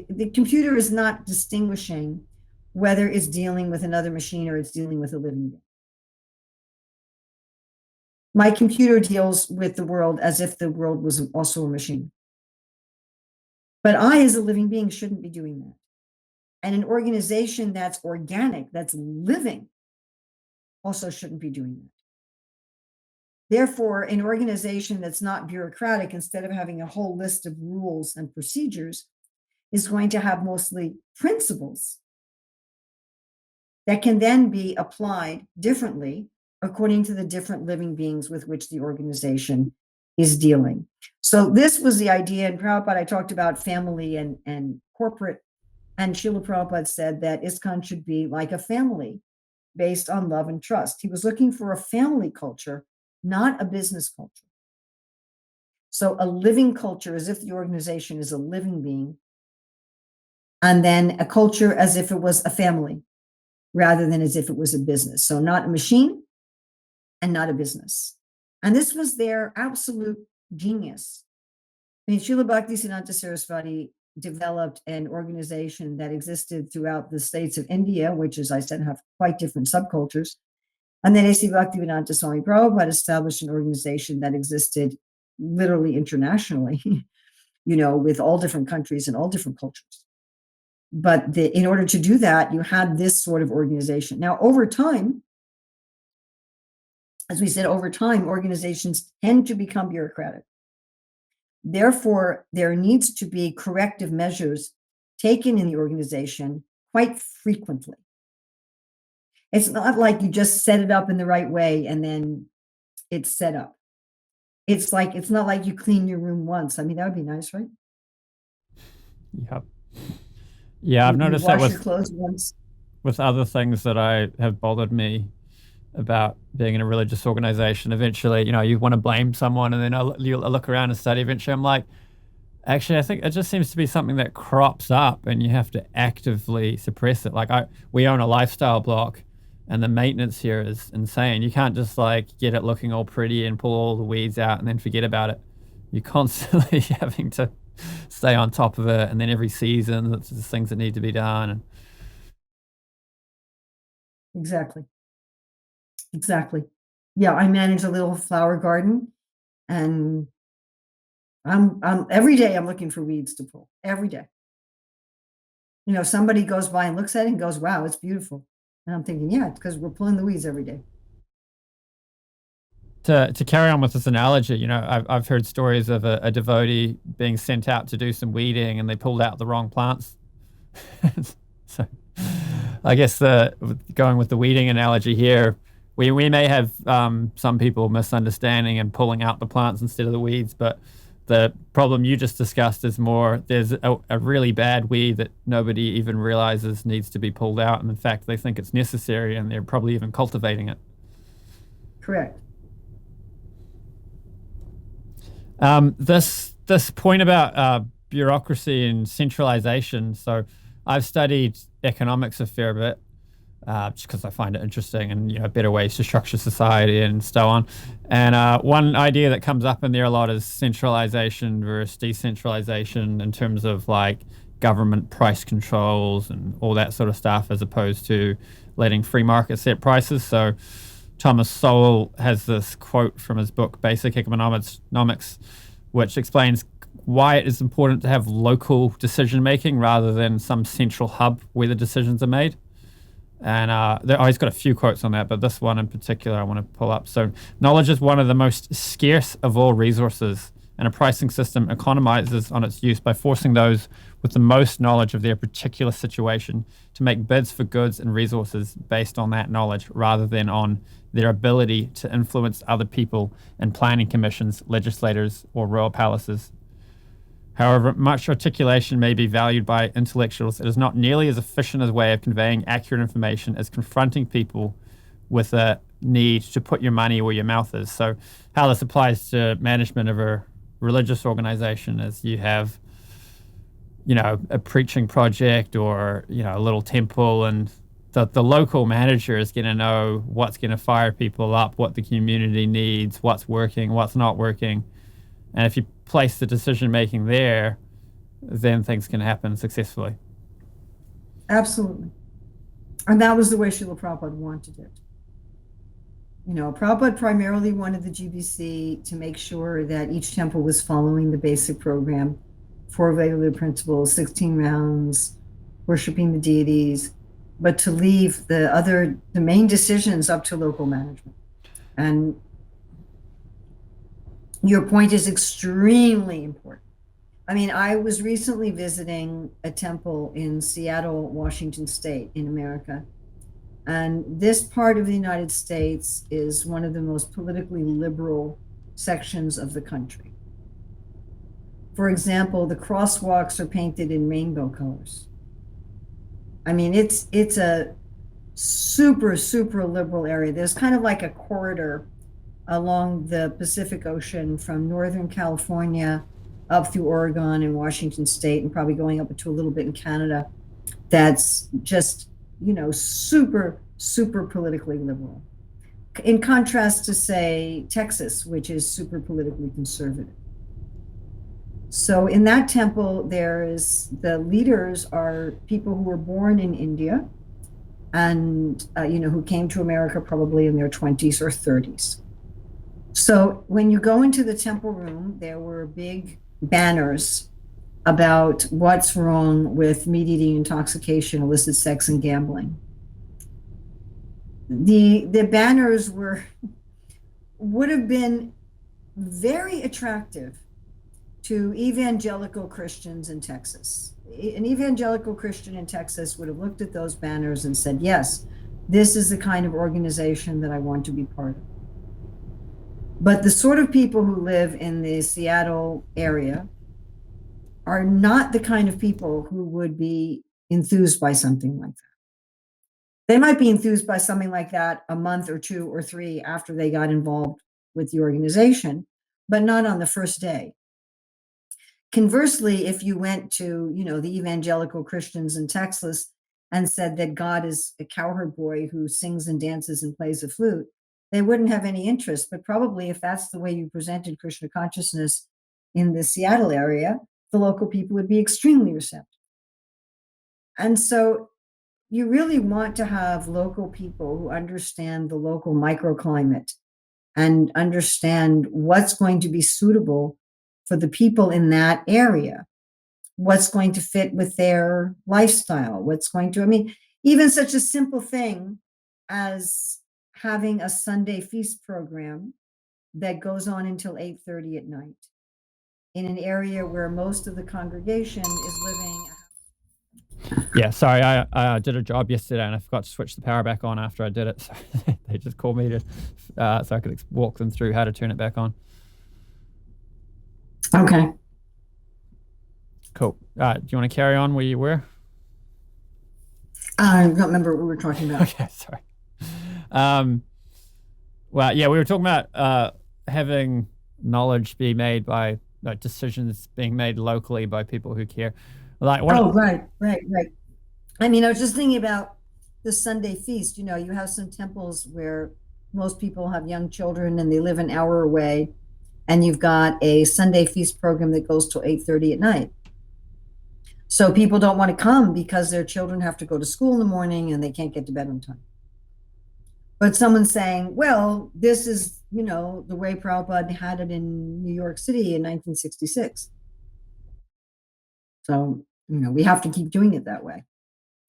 A: the computer is not distinguishing whether it's dealing with another machine or it's dealing with a living being. My computer deals with the world as if the world was also a machine. But I, as a living being, shouldn't be doing that. And an organization that's organic, that's living, also shouldn't be doing that. Therefore, an organization that's not bureaucratic, instead of having a whole list of rules and procedures, is going to have mostly principles that can then be applied differently according to the different living beings with which the organization is dealing. So this was the idea. In Prabhupada, I talked about family and corporate, and Srila Prabhupada said that ISKCON should be like a family based on love and trust. He was looking for a family culture, not a business culture. So a living culture as if the organization is a living being, and then a culture as if it was a family rather than as if it was a business. So not a machine and not a business. And this was their absolute genius. I mean, Srila Bhaktisiddhanta Saraswati developed an organization that existed throughout the states of India, which, as I said, have quite different subcultures. And then A.C. Bhaktivedanta Swami Prabhupada established an organization that existed literally internationally, with all different countries and all different cultures. But in order to do that, you had this sort of organization. Now, over time, as we said, organizations tend to become bureaucratic. Therefore, there needs to be corrective measures taken in the organization quite frequently. It's not like you just set it up in the right way and then it's set up. It's not like you clean your room once. I mean, that would be nice, right?
B: Yep. Yeah, I've
A: You
B: noticed that
A: wash your clothes once.
B: with other things that I have bothered me about being in a religious organization. Eventually, you want to blame someone, and then you look around and study. Eventually, I'm like, actually, I think it just seems to be something that crops up, and you have to actively suppress it. Like we own a lifestyle block, and the maintenance here is insane. You can't just like get it looking all pretty and pull all the weeds out and then forget about it. You're constantly having to stay on top of it, and then every season, there's just things that need to be done. And
A: Exactly. Exactly. Yeah, I manage a little flower garden, and I'm every day I'm looking for weeds to pull every day. Somebody goes by and looks at it and goes, "Wow, it's beautiful." And I'm thinking, yeah, it's because we're pulling the weeds every day.
B: to carry on with this analogy, I've heard stories of a devotee being sent out to do some weeding, and they pulled out the wrong plants. So, I guess going with the weeding analogy here, we may have some people misunderstanding and pulling out the plants instead of the weeds, but the problem you just discussed is more there's a really bad weed that nobody even realizes needs to be pulled out, and in fact they think it's necessary, and they're probably even cultivating it.
A: Correct.
B: This point about bureaucracy and centralization. So I've studied economics a fair bit, just because I find it interesting, and better ways to structure society and so on. And one idea that comes up in there a lot is centralization versus decentralization in terms of like government price controls and all that sort of stuff, as opposed to letting free market set prices. So Thomas Sowell has this quote from his book Basic Economics, which explains why it is important to have local decision making rather than some central hub where the decisions are made. And he's got a few quotes on that, but this one in particular I want to pull up. So, knowledge is one of the most scarce of all resources, and a pricing system economizes on its use by forcing those with the most knowledge of their particular situation to make bids for goods and resources based on that knowledge rather than on their ability to influence other people in planning commissions, legislators, or royal palaces. However much articulation may be valued by intellectuals, it is not nearly as efficient a way of conveying accurate information as confronting people with a need to put your money where your mouth is. So how this applies to management of a religious organization is you have, a preaching project or, a little temple, and the local manager is going to know what's going to fire people up, what the community needs, what's working, what's not working. And if you place the decision making there, then things can happen successfully.
A: Absolutely. And that was the way Srila Prabhupada wanted it. Prabhupada primarily wanted the GBC to make sure that each temple was following the basic program, 4 regular principles, 16 rounds, worshiping the deities, but to leave the main decisions up to local management. And your point is extremely important. I mean, I was recently visiting a temple in Seattle, Washington State in America. And this part of the United States is one of the most politically liberal sections of the country. For example, the crosswalks are painted in rainbow colors. I mean, it's a super, super liberal area. There's kind of like a corridor along the Pacific Ocean from Northern California up through Oregon and Washington State, and probably going up to a little bit in Canada. That's just, super, super politically liberal. In contrast to, say, Texas, which is super politically conservative. So in that temple, the leaders are people who were born in India and, who came to America probably in their 20s or 30s. So when you go into the temple room, there were big banners about what's wrong with meat eating, intoxication, illicit sex, and gambling. The banners would have been very attractive to evangelical Christians in Texas. An evangelical Christian in Texas would have looked at those banners and said, yes, this is the kind of organization that I want to be part of. But the sort of people who live in the Seattle area are not the kind of people who would be enthused by something like that. They might be enthused by something like that a month or two or three after they got involved with the organization, but not on the first day. Conversely, if you went to, the evangelical Christians in Texas and said that God is a cowherd boy who sings and dances and plays a flute, they wouldn't have any interest. But probably if that's the way you presented Krishna consciousness in the Seattle area, the local people would be extremely receptive. And so you really want to have local people who understand the local microclimate and understand what's going to be suitable for the people in that area, what's going to fit with their lifestyle, even such a simple thing as having a Sunday feast program that goes on until 8:30 at night in an area where most of the congregation is living.
B: Yeah, sorry, I did a job yesterday and I forgot to switch the power back on after I did it. So they just called me to so I could walk them through how to turn it back on.
A: Okay.
B: Cool. Do you want to carry on where you were?
A: I don't remember what we were talking about.
B: Okay, sorry. Well, yeah, we were talking about having knowledge be made by decisions being made locally by people who care.
A: Right. I mean, I was just thinking about the Sunday feast. You have some temples where most people have young children and they live an hour away, and you've got a Sunday feast program that goes till 8:30 at night. So people don't want to come because their children have to go to school in the morning and they can't get to bed on time. But someone's saying, well, this is, the way Prabhupada had it in New York City in 1966. So, we have to keep doing it that way.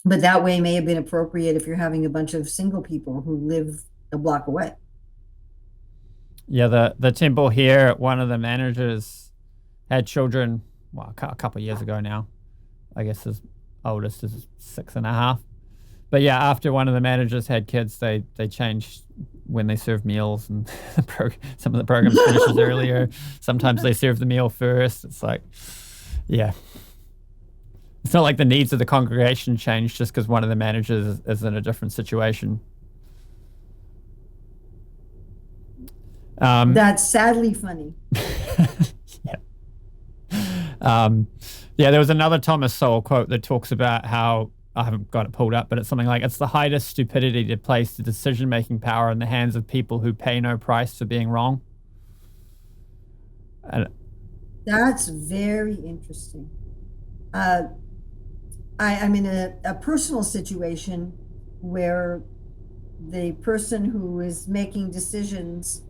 A: But that way may have been appropriate if you're having a bunch of single people who live a block away.
B: Yeah, the temple here, one of the managers had children, a couple of years ago now. I guess his oldest is 6.5. But yeah, after one of the managers had kids, they changed when they serve meals, and some of the programs finishes earlier. Sometimes they serve the meal first. It's like, yeah. It's not like the needs of the congregation change just because one of the managers is in a different situation.
A: That's sadly funny.
B: Yeah. Yeah, there was another Thomas Sowell quote that talks about how, I haven't got it pulled up, but it's something like, it's the highest stupidity to place the decision-making power in the hands of people who pay no price for being wrong.
A: That's very interesting. I'm in a personal situation where the person who is making decisions,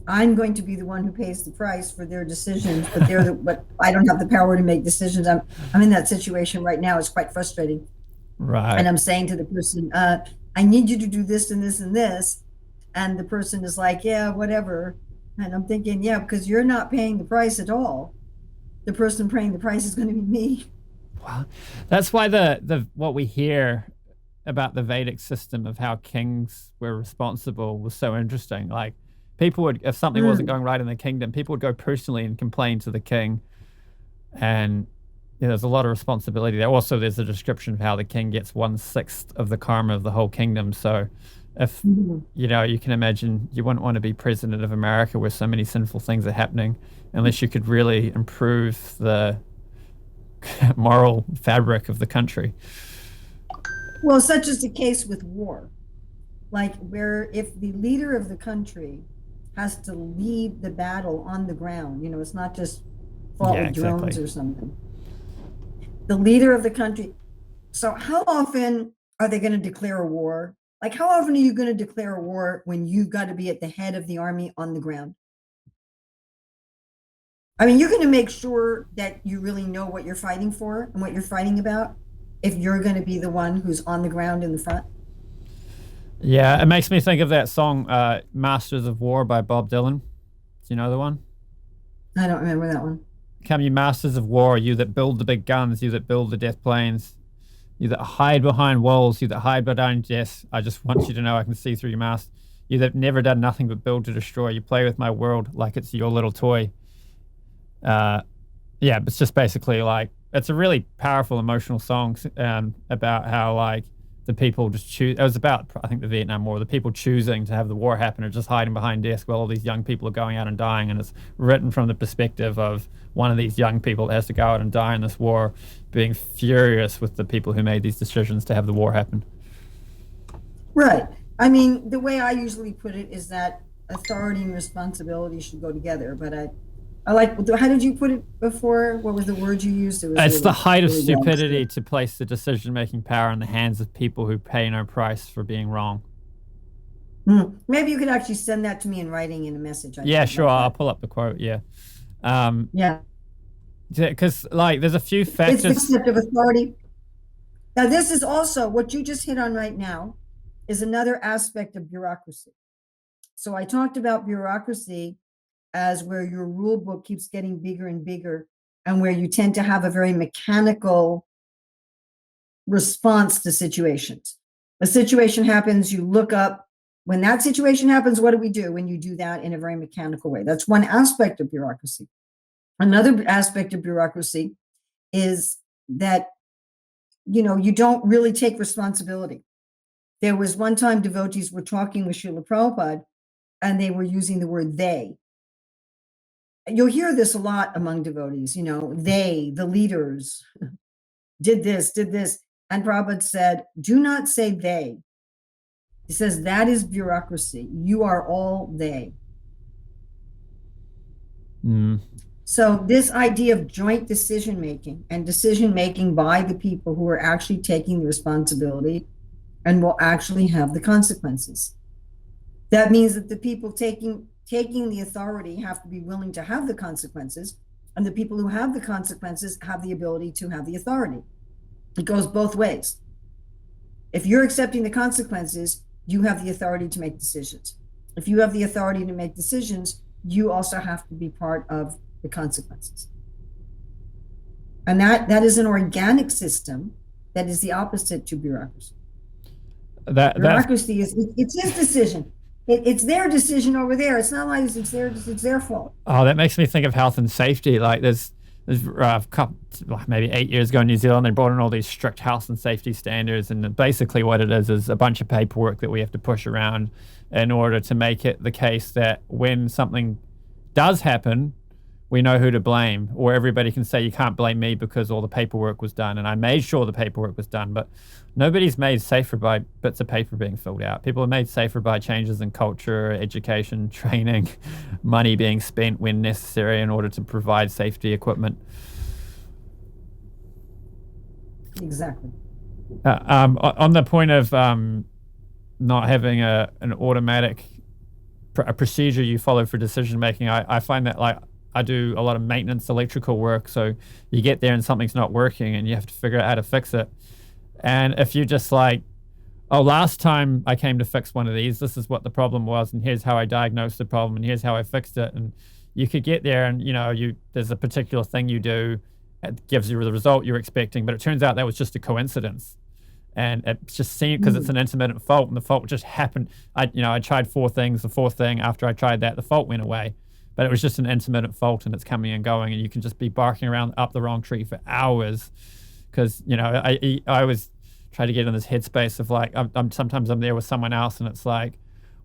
A: I'm going to be the one who pays the price for their decisions, but I don't have the power to make decisions. I'm in that situation right now. It's quite frustrating.
B: Right.
A: And I'm saying to the person, I need you to do this and this and this. And the person is like, yeah, whatever. And I'm thinking, yeah, because you're not paying the price at all. The person paying the price is going to be me.
B: Well, that's why the what we hear about the Vedic system of how kings were responsible was so interesting. Like, people would, if something wasn't going right in the kingdom, people would go personally and complain to the king. And there's a lot of responsibility there. Also, there's a description of how the king gets 1/6 of the karma of the whole kingdom. So if, you can imagine, you wouldn't want to be president of America where so many sinful things are happening unless you could really improve the moral fabric of the country.
A: Well, such is the case with war. Like, where if the leader of the country has to lead the battle on the ground, it's not just fought with drones or something. The leader of the country. So how often are they going to declare a war? Like, how often are you going to declare a war when you've got to be at the head of the army on the ground? I mean, you're going to make sure that you really know what you're fighting for and what you're fighting about if you're going to be the one who's on the ground in the front.
B: Yeah, it makes me think of that song, Masters of War by Bob Dylan. Do you know the one?
A: I don't remember that one.
B: Come, you masters of war, you that build the big guns, you that build the death planes, you that hide behind walls, you that hide behind death. I just want you to know I can see through your mask. You have never done nothing but build to destroy. You play with my world like it's your little toy. Yeah, it's just basically like, it's a really powerful emotional song about how like the people just choose. It was about, I think, the Vietnam War, the people choosing to have the war happen or just hiding behind desks while all these young people are going out and dying. And it's written from the perspective of one of these young people that has to go out and die in this war, being furious with the people who made these decisions to have the war happen.
A: Right. I mean, the way I usually put it is that authority and responsibility should go together. But I like, how did you put it before? What was the word you used?
B: It's really, the height of stupidity to place the decision-making power in the hands of people who pay no price for being wrong.
A: Maybe you could actually send that to me in writing in a message.
B: Yeah, sure. I'll pull up the quote. Yeah.
A: Yeah.
B: Because like there's a few factors.
A: It's the concept of authority. Now, this is also what you just hit on right now is another aspect of bureaucracy. So I talked about bureaucracy as where your rule book keeps getting bigger and bigger and where you tend to have a very mechanical response to situations. A situation happens, you look up. When that situation happens, what do we do when you do that in a very mechanical way? That's one aspect of bureaucracy. Another aspect of bureaucracy is that, you don't really take responsibility. There was one time devotees were talking with Srila Prabhupada and they were using the word they. You'll hear this a lot among devotees, they, the leaders, did this. And Prabhupada said, do not say they. He says, that is bureaucracy. You are all they. So this idea of joint decision-making and decision-making by the people who are actually taking the responsibility and will actually have the consequences. That means that the people taking the authority have to be willing to have the consequences, and the people who have the consequences have the ability to have the authority. It goes both ways. If you're accepting the consequences, you have the authority to make decisions. If you have the authority to make decisions, you also have to be part of the consequences. And that is an organic system that is the opposite to bureaucracy. Bureaucracy it's his decision. It's their decision over there. It's not like it's their fault.
B: Oh, that makes me think of health and safety. Like there's a couple, maybe 8 years ago in New Zealand, they brought in all these strict health and safety standards. And basically what it is a bunch of paperwork that we have to push around in order to make it the case that when something does happen, we know who to blame, or everybody can say, you can't blame me because all the paperwork was done. And I made sure the paperwork was done, but nobody's made safer by bits of paper being filled out. People are made safer by changes in culture, education, training, money being spent when necessary in order to provide safety equipment.
A: Exactly.
B: On the point of not having an automatic procedure you follow for decision making, I find that like I do a lot of maintenance electrical work, so you get there and something's not working and you have to figure out how to fix it. And if you just like, oh, last time I came to fix one of these, this is what the problem was, and here's how I diagnosed the problem, and here's how I fixed it, and you could get there and there's a particular thing you do, it gives you the result you're expecting, but it turns out that was just a coincidence. And it just seemed, because it's an intermittent fault, and the fault just happened. I tried 4 things. The 4th thing, after I tried that, the fault went away. But it was just an intermittent fault, and it's coming and going, and you can just be barking around up the wrong tree for hours. Because I always try to get in this headspace of like, sometimes I'm there with someone else, and it's like,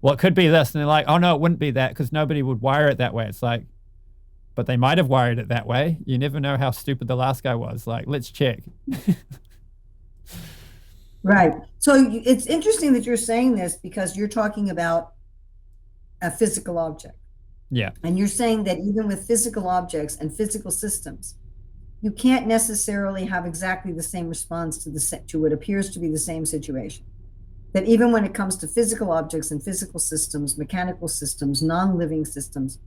B: well, it could be this, and they're like, oh no, it wouldn't be that, because nobody would wire it that way. It's like, but they might have wired it that way. You never know how stupid the last guy was. Like, let's check.
A: Right. So it's interesting that you're saying this, because you're talking about a physical object.
B: Yeah.
A: And you're saying that even with physical objects and physical systems, you can't necessarily have exactly the same response to what appears to be the same situation. That even when it comes to physical objects and physical systems, mechanical systems, non-living systems,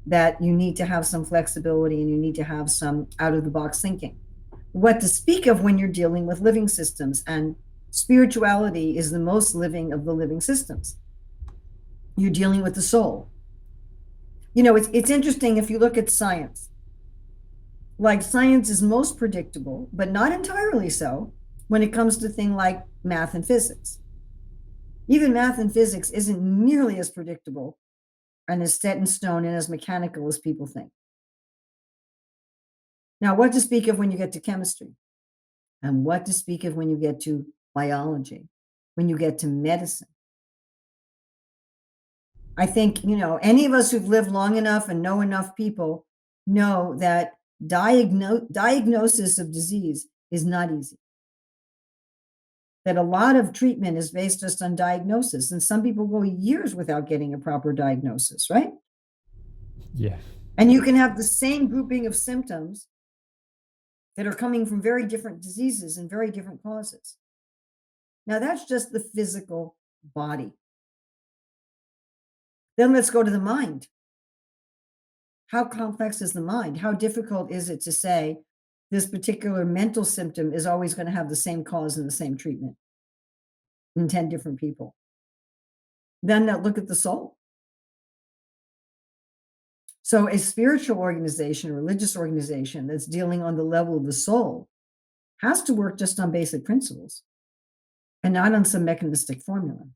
A: that you need to have some flexibility and you need to have some out-of-the-box thinking. What to speak of when you're dealing with living systems, and spirituality is the most living of the living systems. You're dealing with the soul. It's interesting if you look at science. Like, science is most predictable, but not entirely so, when it comes to things like math and physics. Even math and physics isn't nearly as predictable and as set in stone and as mechanical as people think. Now, what to speak of when you get to chemistry? And what to speak of when you get to biology, when you get to medicine? I think, any of us who've lived long enough and know enough people know that diagnosis of disease is not easy. That a lot of treatment is based just on diagnosis, and some people go years without getting a proper diagnosis, right?
B: Yeah.
A: And you can have the same grouping of symptoms that are coming from very different diseases and very different causes. Now, that's just the physical body. Then let's go to the mind. How complex is the mind? How difficult is it to say this particular mental symptom is always going to have the same cause and the same treatment in 10 different people? Then look at the soul. So a spiritual organization, a religious organization that's dealing on the level of the soul has to work just on basic principles and not on some mechanistic formula.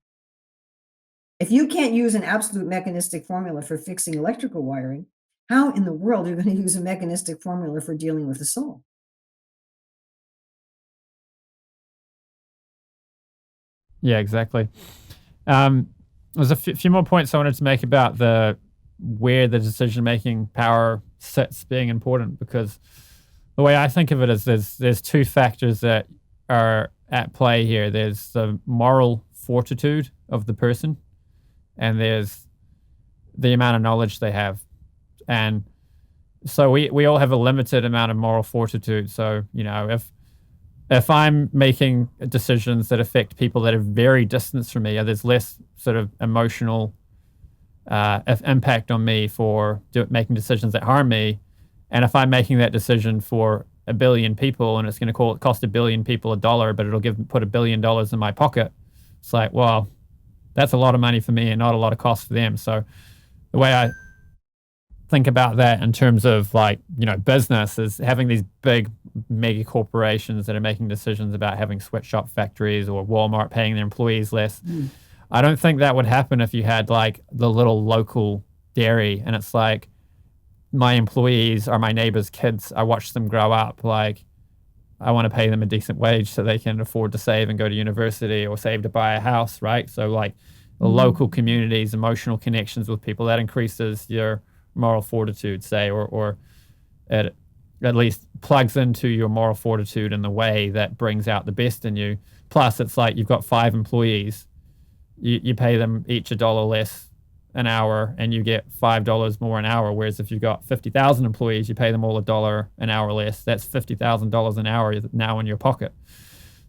A: If you can't use an absolute mechanistic formula for fixing electrical wiring, how in the world are you going to use a mechanistic formula for dealing with the soul?
B: Yeah, exactly. There's a few more points I wanted to make about where the decision-making power sits being important, because the way I think of it is there's two factors that are at play here. There's the moral fortitude of the person, and there's the amount of knowledge they have. And so we all have a limited amount of moral fortitude. So, if I'm making decisions that affect people that are very distant from me, there's less sort of emotional impact on me for making decisions that harm me. And if I'm making that decision for 1 billion people and it's going to cost 1 billion people $1, but it'll put $1 billion in my pocket, it's like, well, that's a lot of money for me and not a lot of cost for them. So the way I think about that in terms of business is having these big mega corporations that are making decisions about having sweatshop factories or Walmart paying their employees less. I don't think that would happen if you had the little local dairy and it's like my employees are my neighbor's kids. I watch them grow up. I want to pay them a decent wage so they can afford to save and go to university or save to buy a house, right? So the local communities, emotional connections with people, that increases your moral fortitude, say, or it at least plugs into your moral fortitude in the way that brings out the best in you. Plus, it's like you've got 5 employees, you pay them each $1 less an hour, and you get $5 more an hour. Whereas if you've got 50,000 employees, you pay them all $1 an hour less. That's $50,000 an hour now in your pocket.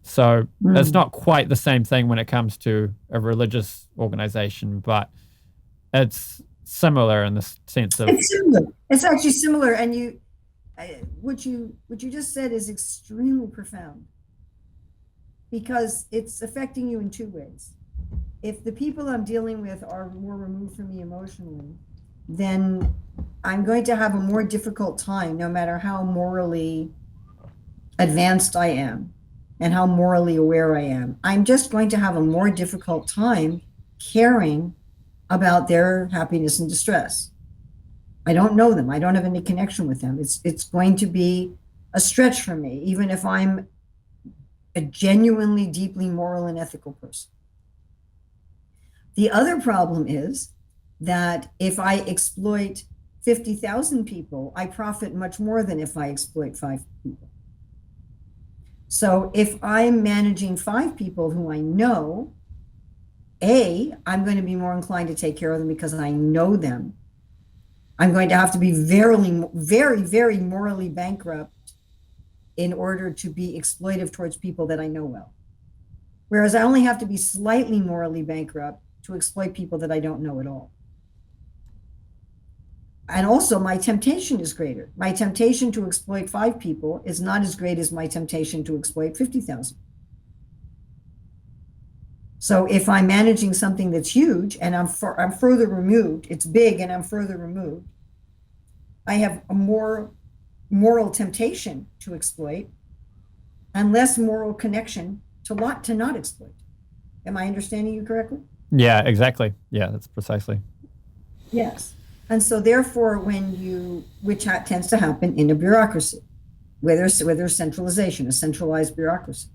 B: So it's not quite the same thing when it comes to a religious organization, but it's similar in the sense of
A: It's similar. It's actually similar, and what you just said is extremely profound because it's affecting you in 2 ways. If the people I'm dealing with are more removed from me emotionally, then I'm going to have a more difficult time, no matter how morally advanced I am and how morally aware I am. I'm just going to have a more difficult time caring about their happiness and distress. I don't know them. I don't have any connection with them. It's going to be a stretch for me, even if I'm a genuinely, deeply moral and ethical person. The other problem is that if I exploit 50,000 people, I profit much more than if I exploit 5 people. So if I'm managing 5 people who I know, I'm going to be more inclined to take care of them because I know them. I'm going to have to be very, very, very morally bankrupt in order to be exploitive towards people that I know well. Whereas I only have to be slightly morally bankrupt to exploit people that I don't know at all. And also my temptation is greater. My temptation to exploit 5 people is not as great as my temptation to exploit 50,000. So if I'm managing something that's huge and I'm further removed, it's big and I'm further removed, I have a more moral temptation to exploit and less moral connection to not exploit. Am I understanding you correctly?
B: Yeah, exactly. Yeah, that's precisely.
A: Yes. And so therefore, which tends to happen in a bureaucracy, where there's centralization, a centralized bureaucracy.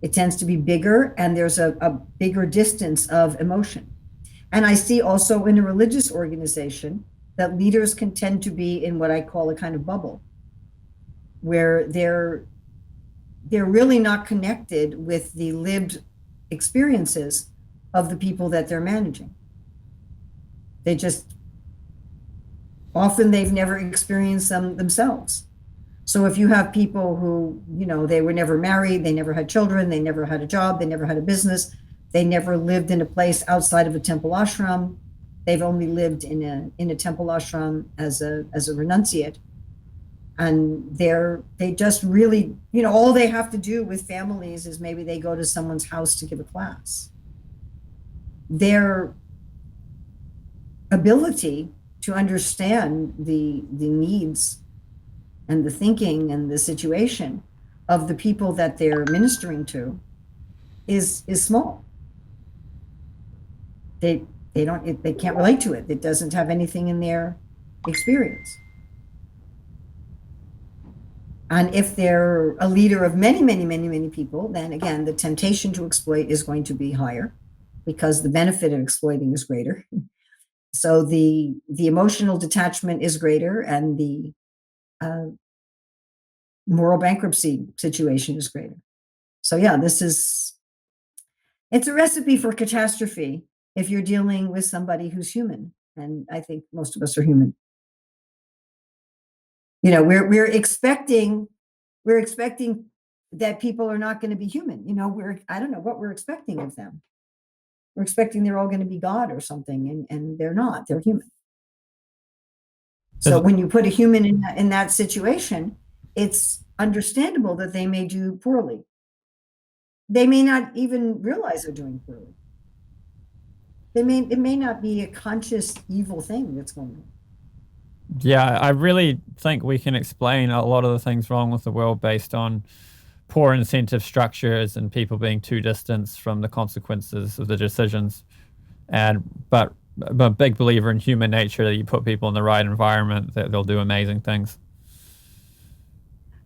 A: It tends to be bigger, and there's a bigger distance of emotion. And I see also in a religious organization that leaders can tend to be in what I call a kind of bubble, where they're really not connected with the lived experiences of the people that they're managing. They just often they've never experienced them themselves. So if you have people who, they were never married, they never had children, they never had a job, they never had a business, they never lived in a place outside of a temple ashram, they've only lived in a temple ashram as a renunciate, and they just really, all they have to do with families is maybe they go to someone's house to give a class. Their ability to understand the needs and the thinking and the situation of the people that they're ministering to is small. They can't relate to it. It doesn't have anything in their experience. And if they're a leader of many, many, many, many people, then again, the temptation to exploit is going to be higher because the benefit of exploiting is greater. So the emotional detachment is greater, and the moral bankruptcy situation is greater. So yeah, it's a recipe for catastrophe if you're dealing with somebody who's human. And I think most of us are human. We're expecting that people are not going to be human. I don't know what we're expecting of them. We're expecting they're all going to be God or something, and they're not. They're human. So when you put a human in that situation, it's understandable that they may do poorly. They may not even realize they're doing poorly. It may not be a conscious evil thing that's going on.
B: Yeah, I really think we can explain a lot of the things wrong with the world based on poor incentive structures and people being too distant from the consequences of the decisions. But I'm a big believer in human nature, that you put people in the right environment, that they'll do amazing things.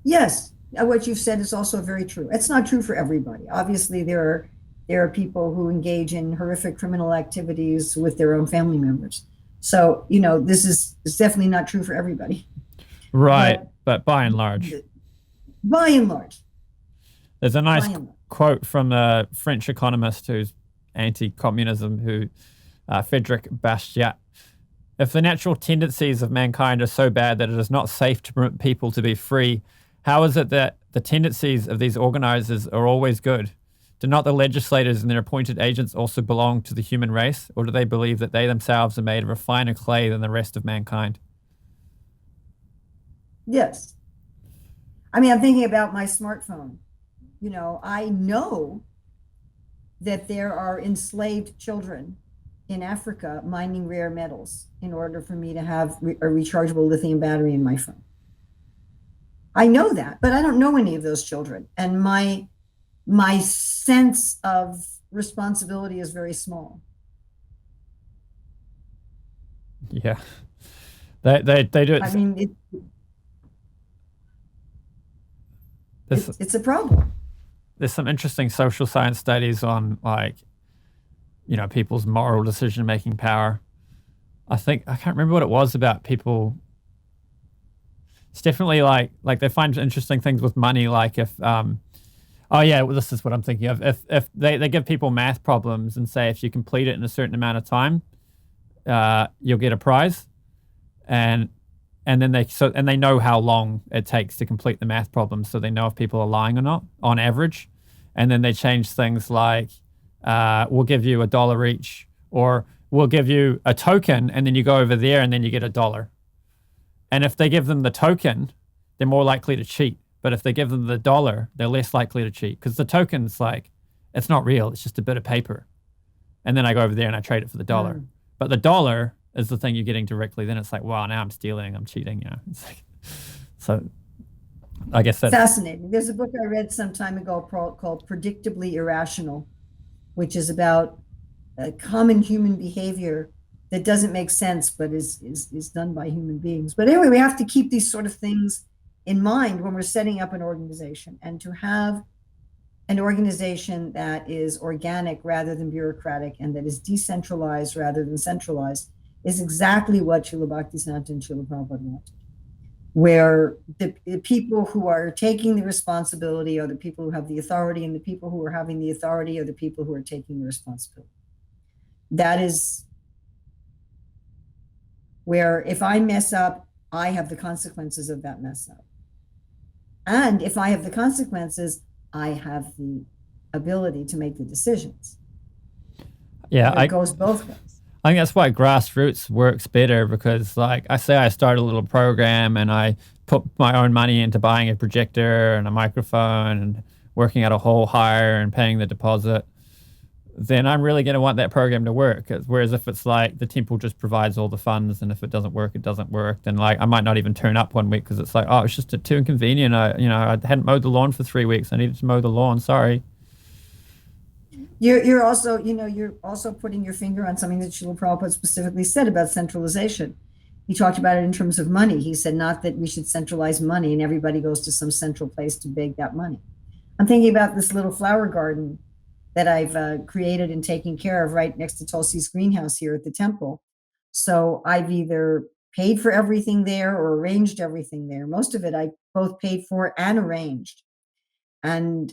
A: Yes, what you've said is also very true. It's not true for everybody. Obviously, there are people who engage in horrific criminal activities with their own family members. So, this is definitely not true for everybody.
B: Right, but by and large.
A: By and large.
B: There's a nice quote from a French economist who's anti-communism, Frederick Bastiat. If the natural tendencies of mankind are so bad that it is not safe to permit people to be free, how is it that the tendencies of these organizers are always good? Do not the legislators and their appointed agents also belong to the human race, or do they believe that they themselves are made of a finer clay than the rest of mankind?
A: Yes. I mean, I'm thinking about my smartphone. I know that there are enslaved children in Africa mining rare metals in order for me to have a rechargeable lithium battery in my phone. I know that, but I don't know any of those children. And my sense of responsibility is very small.
B: Yeah. They do it.
A: I mean, it's a problem.
B: There's some interesting social science studies on, people's moral decision-making power. I can't remember what it was about people. It's definitely like they find interesting things with money, like if, this is what I'm thinking of. If they give people math problems and say, if you complete it in a certain amount of time, you'll get a prize. And then they know how long it takes to complete the math problem, so they know if people are lying or not on average. And then they change things like, we'll give you $1 each, or we'll give you a token, and then you go over there and then you get $1. And if they give them the token, they're more likely to cheat. But if they give them the $1, they're less likely to cheat, because the token's it's not real. It's just a bit of paper. And then I go over there and I trade it for the $1. But the $1 is the thing you're getting directly. Then it's like, wow, now I'm stealing, I'm cheating. It's so I guess that's
A: Fascinating. There's a book I read some time ago called Predictably Irrational, which is about a common human behavior that doesn't make sense, but is done by human beings. But anyway, we have to keep these sort of things in mind when we're setting up an organization, and to have an organization that is organic rather than bureaucratic and that is decentralized rather than centralized is exactly what Srila Bhaktisiddhanta and Srila Prabhupada wanted, where the people who are taking the responsibility are the people who have the authority, and the people who are having the authority are the people who are taking the responsibility. That is where if I mess up, I have the consequences of that mess up. And if I have the consequences, I have the ability to make the decisions.
B: yeah.
A: But it goes both ways.
B: I think that's why grassroots works better, because like I say I start a little program and I put my own money into buying a projector and a microphone and working out a whole hire and paying the deposit, then I'm really going to want that program to work. Whereas if it's like the temple just provides all the funds, and if it doesn't work, it doesn't work, then like I might not even turn up one week because it's like, oh, it's just too inconvenient. I hadn't mowed the lawn for 3 weeks. I needed to mow the lawn. Sorry.
A: You're also, you're also putting your finger on something that Srila Prabhupada specifically said about centralization. He talked about it in terms of money. He said not that we should centralize money and everybody goes to some central place to beg that money. I'm thinking about this little flower garden that I've created and taken care of right next to Tulsi's greenhouse here at the temple. So I've either paid for everything there or arranged everything there. Most of it I both paid for and arranged. And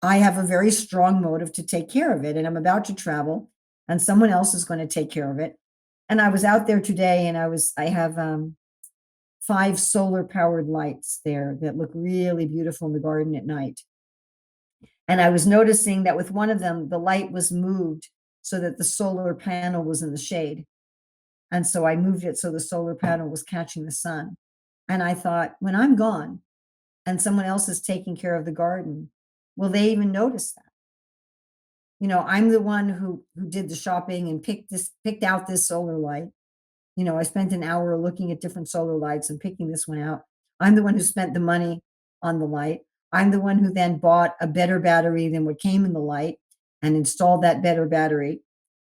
A: I have a very strong motive to take care of it. And I'm about to travel and someone else is going to take care of it. And I was out there today and I have 5 solar powered lights there that look really beautiful in the garden at night. And I was noticing that with one of them, the light was moved so that the solar panel was in the shade. And so I moved it so the solar panel was catching the sun. And I thought, when I'm gone and someone else is taking care of the garden, will they even notice that? I'm the one who did the shopping and picked out this solar light. I spent an hour looking at different solar lights and picking this one out. I'm the one who spent the money on the light. I'm the one who then bought a better battery than what came in the light and installed that better battery.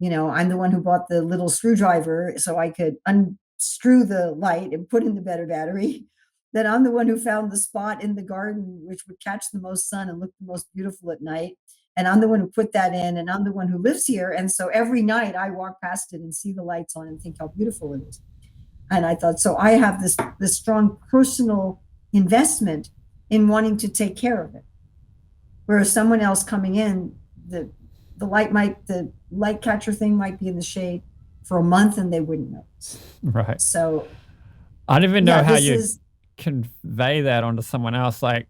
A: I'm the one who bought the little screwdriver so I could unscrew the light and put in the better battery. Then I'm the one who found the spot in the garden which would catch the most sun and look the most beautiful at night. And I'm the one who put that in, and I'm the one who lives here. And so every night I walk past it and see the lights on and think how beautiful it is. And I thought, so I have this strong personal investment in wanting to take care of it. Whereas someone else coming in, the light catcher thing might be in the shade for a month and they wouldn't notice.
B: Right.
A: So
B: I don't even know how you convey that onto someone else. Like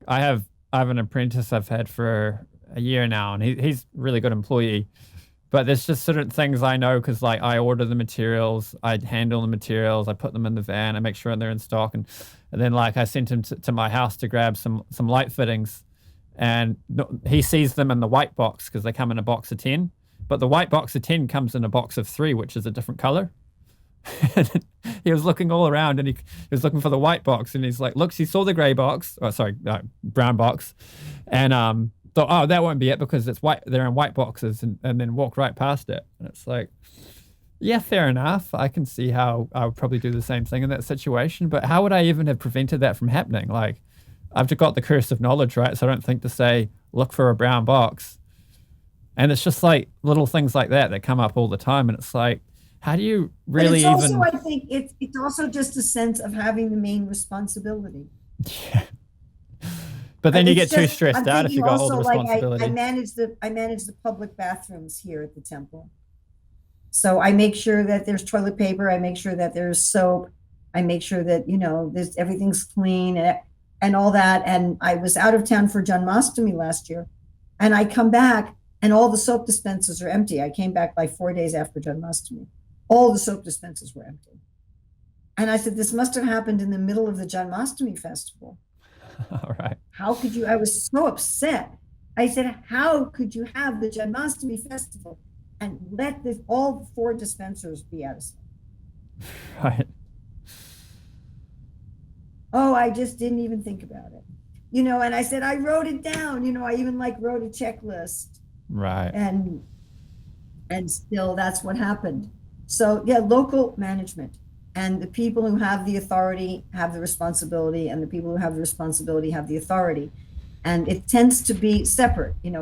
B: I have an apprentice I've had for a year now, and he's a really good employee. But there's just certain things I know because like I order the materials, I handle the materials, I put them in the van, I make sure they're in stock, and then like I sent him to my house to grab some light fittings, and he sees them in the white box because they come in a box of 10, but the white box of 10 comes in a box of 3, which is a different color. He was looking all around and he was looking for the white box, and he's like, looks, he saw the gray box, brown box, and thought, oh, that won't be it because it's white, they're in white boxes, and then walked right past it. And it's like, yeah, fair enough. I can see how I would probably do the same thing in that situation, but how would I even have prevented that from happening? Like, I've just got the curse of knowledge, right? So I don't think to say, look for a brown box. And it's just like little things like that come up all the time. And it's like, how do you really
A: but it's also, I think it's also just a sense of having the main responsibility.
B: Yeah. But then you get too stressed out if you got all the responsibility.
A: I manage the public bathrooms here at the temple. So I make sure that there's toilet paper. I make sure that there's soap. I make sure that, there's everything's clean and all that. And I was out of town for Janmashtami last year, and I come back and all the soap dispensers are empty. I came back like 4 days after Janmashtami. All the soap dispensers were empty. And I said, this must have happened in the middle of the Janmashtami festival.
B: All right.
A: How could you? I was so upset. I said, how could you have the Janmashtami festival and let all 4 dispensers be out of stock?
B: Right.
A: Oh, I just didn't even think about it. And I said, I wrote it down. I even wrote a checklist,
B: Right.
A: and still that's what happened. So yeah, local management, and the people who have the authority have the responsibility, and the people who have the responsibility have the authority. And it tends to be separate. In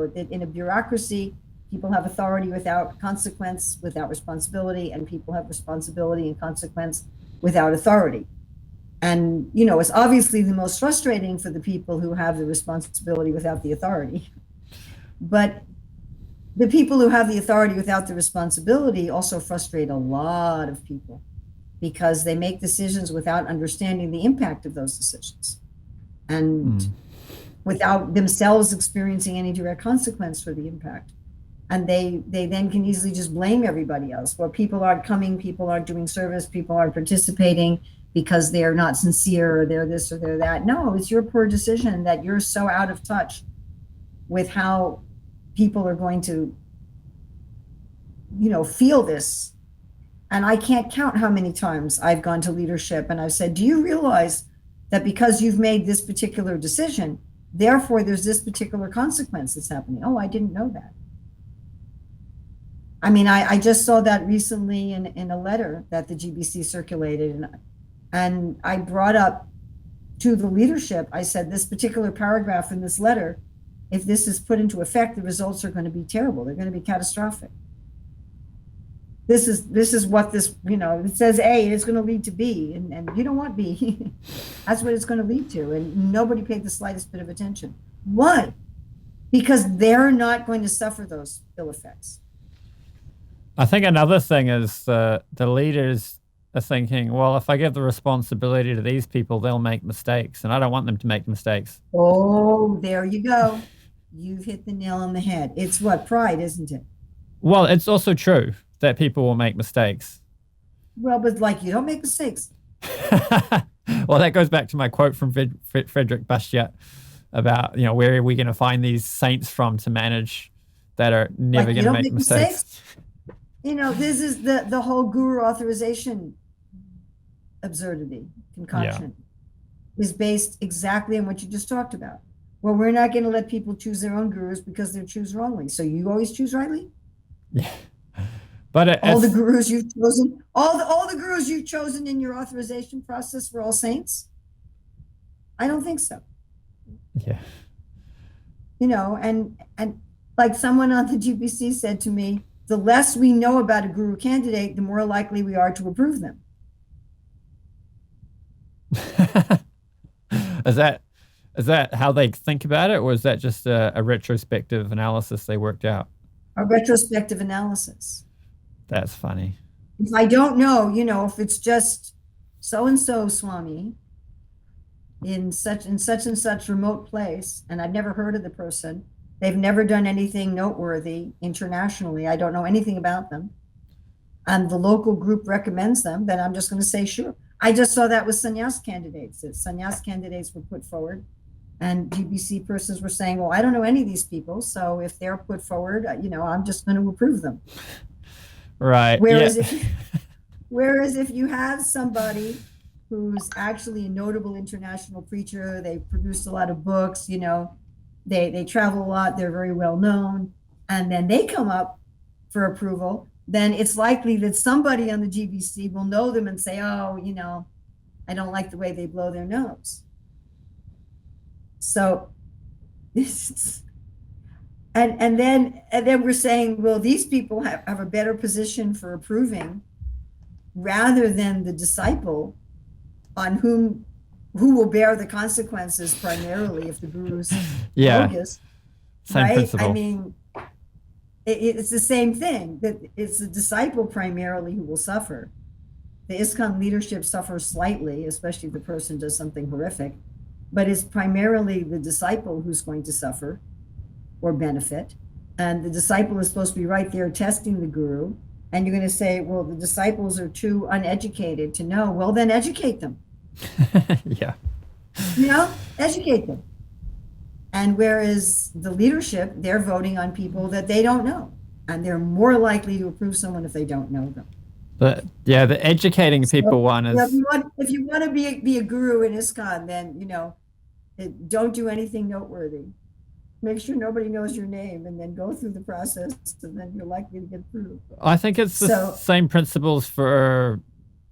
A: a bureaucracy, people have authority without consequence, without responsibility, and people have responsibility and consequence without authority. And it's obviously the most frustrating for the people who have the responsibility without the authority. But the people who have the authority without the responsibility also frustrate a lot of people, because they make decisions without understanding the impact of those decisions, and without themselves experiencing any direct consequence for the impact. And they then can easily just blame everybody else. Well, people aren't coming, people aren't doing service, people aren't participating because they're not sincere, or they're this or they're that. No, it's your poor decision that you're so out of touch with how people are going to feel this. And I can't count how many times I've gone to leadership and I've said, do you realize that because you've made this particular decision, therefore there's this particular consequence that's happening? Oh, I didn't know that. I mean, I just saw that recently in a letter that the GBC circulated, and I brought up to the leadership, I said, this particular paragraph in this letter, if this is put into effect, the results are going to be terrible. They're going to be catastrophic. This is what this, it says A, it's going to lead to B, and you don't want B. That's what it's going to lead to. And nobody paid the slightest bit of attention. Why? Because they're not going to suffer those ill effects.
B: I think another thing is the leaders are thinking, well, if I give the responsibility to these people, they'll make mistakes, and I don't want them to make mistakes.
A: Oh, there you go. You've hit the nail on the head. It's what? Pride, isn't it?
B: Well, it's also true that people will make mistakes.
A: Well, but you don't make mistakes.
B: Well, that goes back to my quote from Frederick Bastiat about, where are we going to find these saints from to manage that are never going to make mistakes?
A: This is the whole guru authorization absurdity, concoction, is based exactly on what you just talked about. Well, we're not going to let people choose their own gurus because they choose wrongly. So you always choose rightly?
B: Yeah. But
A: all the gurus you've chosen, all the gurus you've chosen in your authorization process were all saints? I don't think so.
B: Yeah.
A: And like someone on the GBC said to me, the less we know about a guru candidate, the more likely we are to approve them.
B: Is that how they think about it, or is that just a retrospective analysis they worked out?
A: A retrospective analysis.
B: That's funny.
A: If I don't know, if it's just so-and-so Swami in such and such remote place, and I've never heard of the person, they've never done anything noteworthy internationally, I don't know anything about them, and the local group recommends them, then I'm just going to say, sure. I just saw that with sannyas candidates. That sannyas candidates were put forward, and GBC persons were saying, well, I don't know any of these people, so if they're put forward, I'm just going to approve them.
B: Right.
A: Whereas if you have somebody who's actually a notable international preacher, they've produced a lot of books, they travel a lot, they're very well known, and then they come up for approval, then it's likely that somebody on the GBC will know them and say, oh, I don't like the way they blow their nose. So and then we're saying, well, these people have a better position for approving, rather than the disciple, on who will bear the consequences primarily if the guru's bogus.
B: Same
A: right?
B: principle.
A: I mean, it's the same thing, that it's the disciple primarily who will suffer. The ISKCON leadership suffers slightly, especially if the person does something horrific, but it's primarily the disciple who's going to suffer or benefit. And the disciple is supposed to be right there testing the guru. And you're going to say, well, the disciples are too uneducated to know. Well, then educate them.
B: Yeah.
A: Educate them. And whereas the leadership, they're voting on people that they don't know. And they're more likely to approve someone if they don't know them.
B: But yeah, the educating
A: So,
B: people one
A: yeah,
B: is,
A: if you want to be a guru in ISKCON, then, don't do anything noteworthy. Make sure nobody knows your name and then go through the process and then you're likely to get through.
B: I think it's the
A: So,
B: same principles for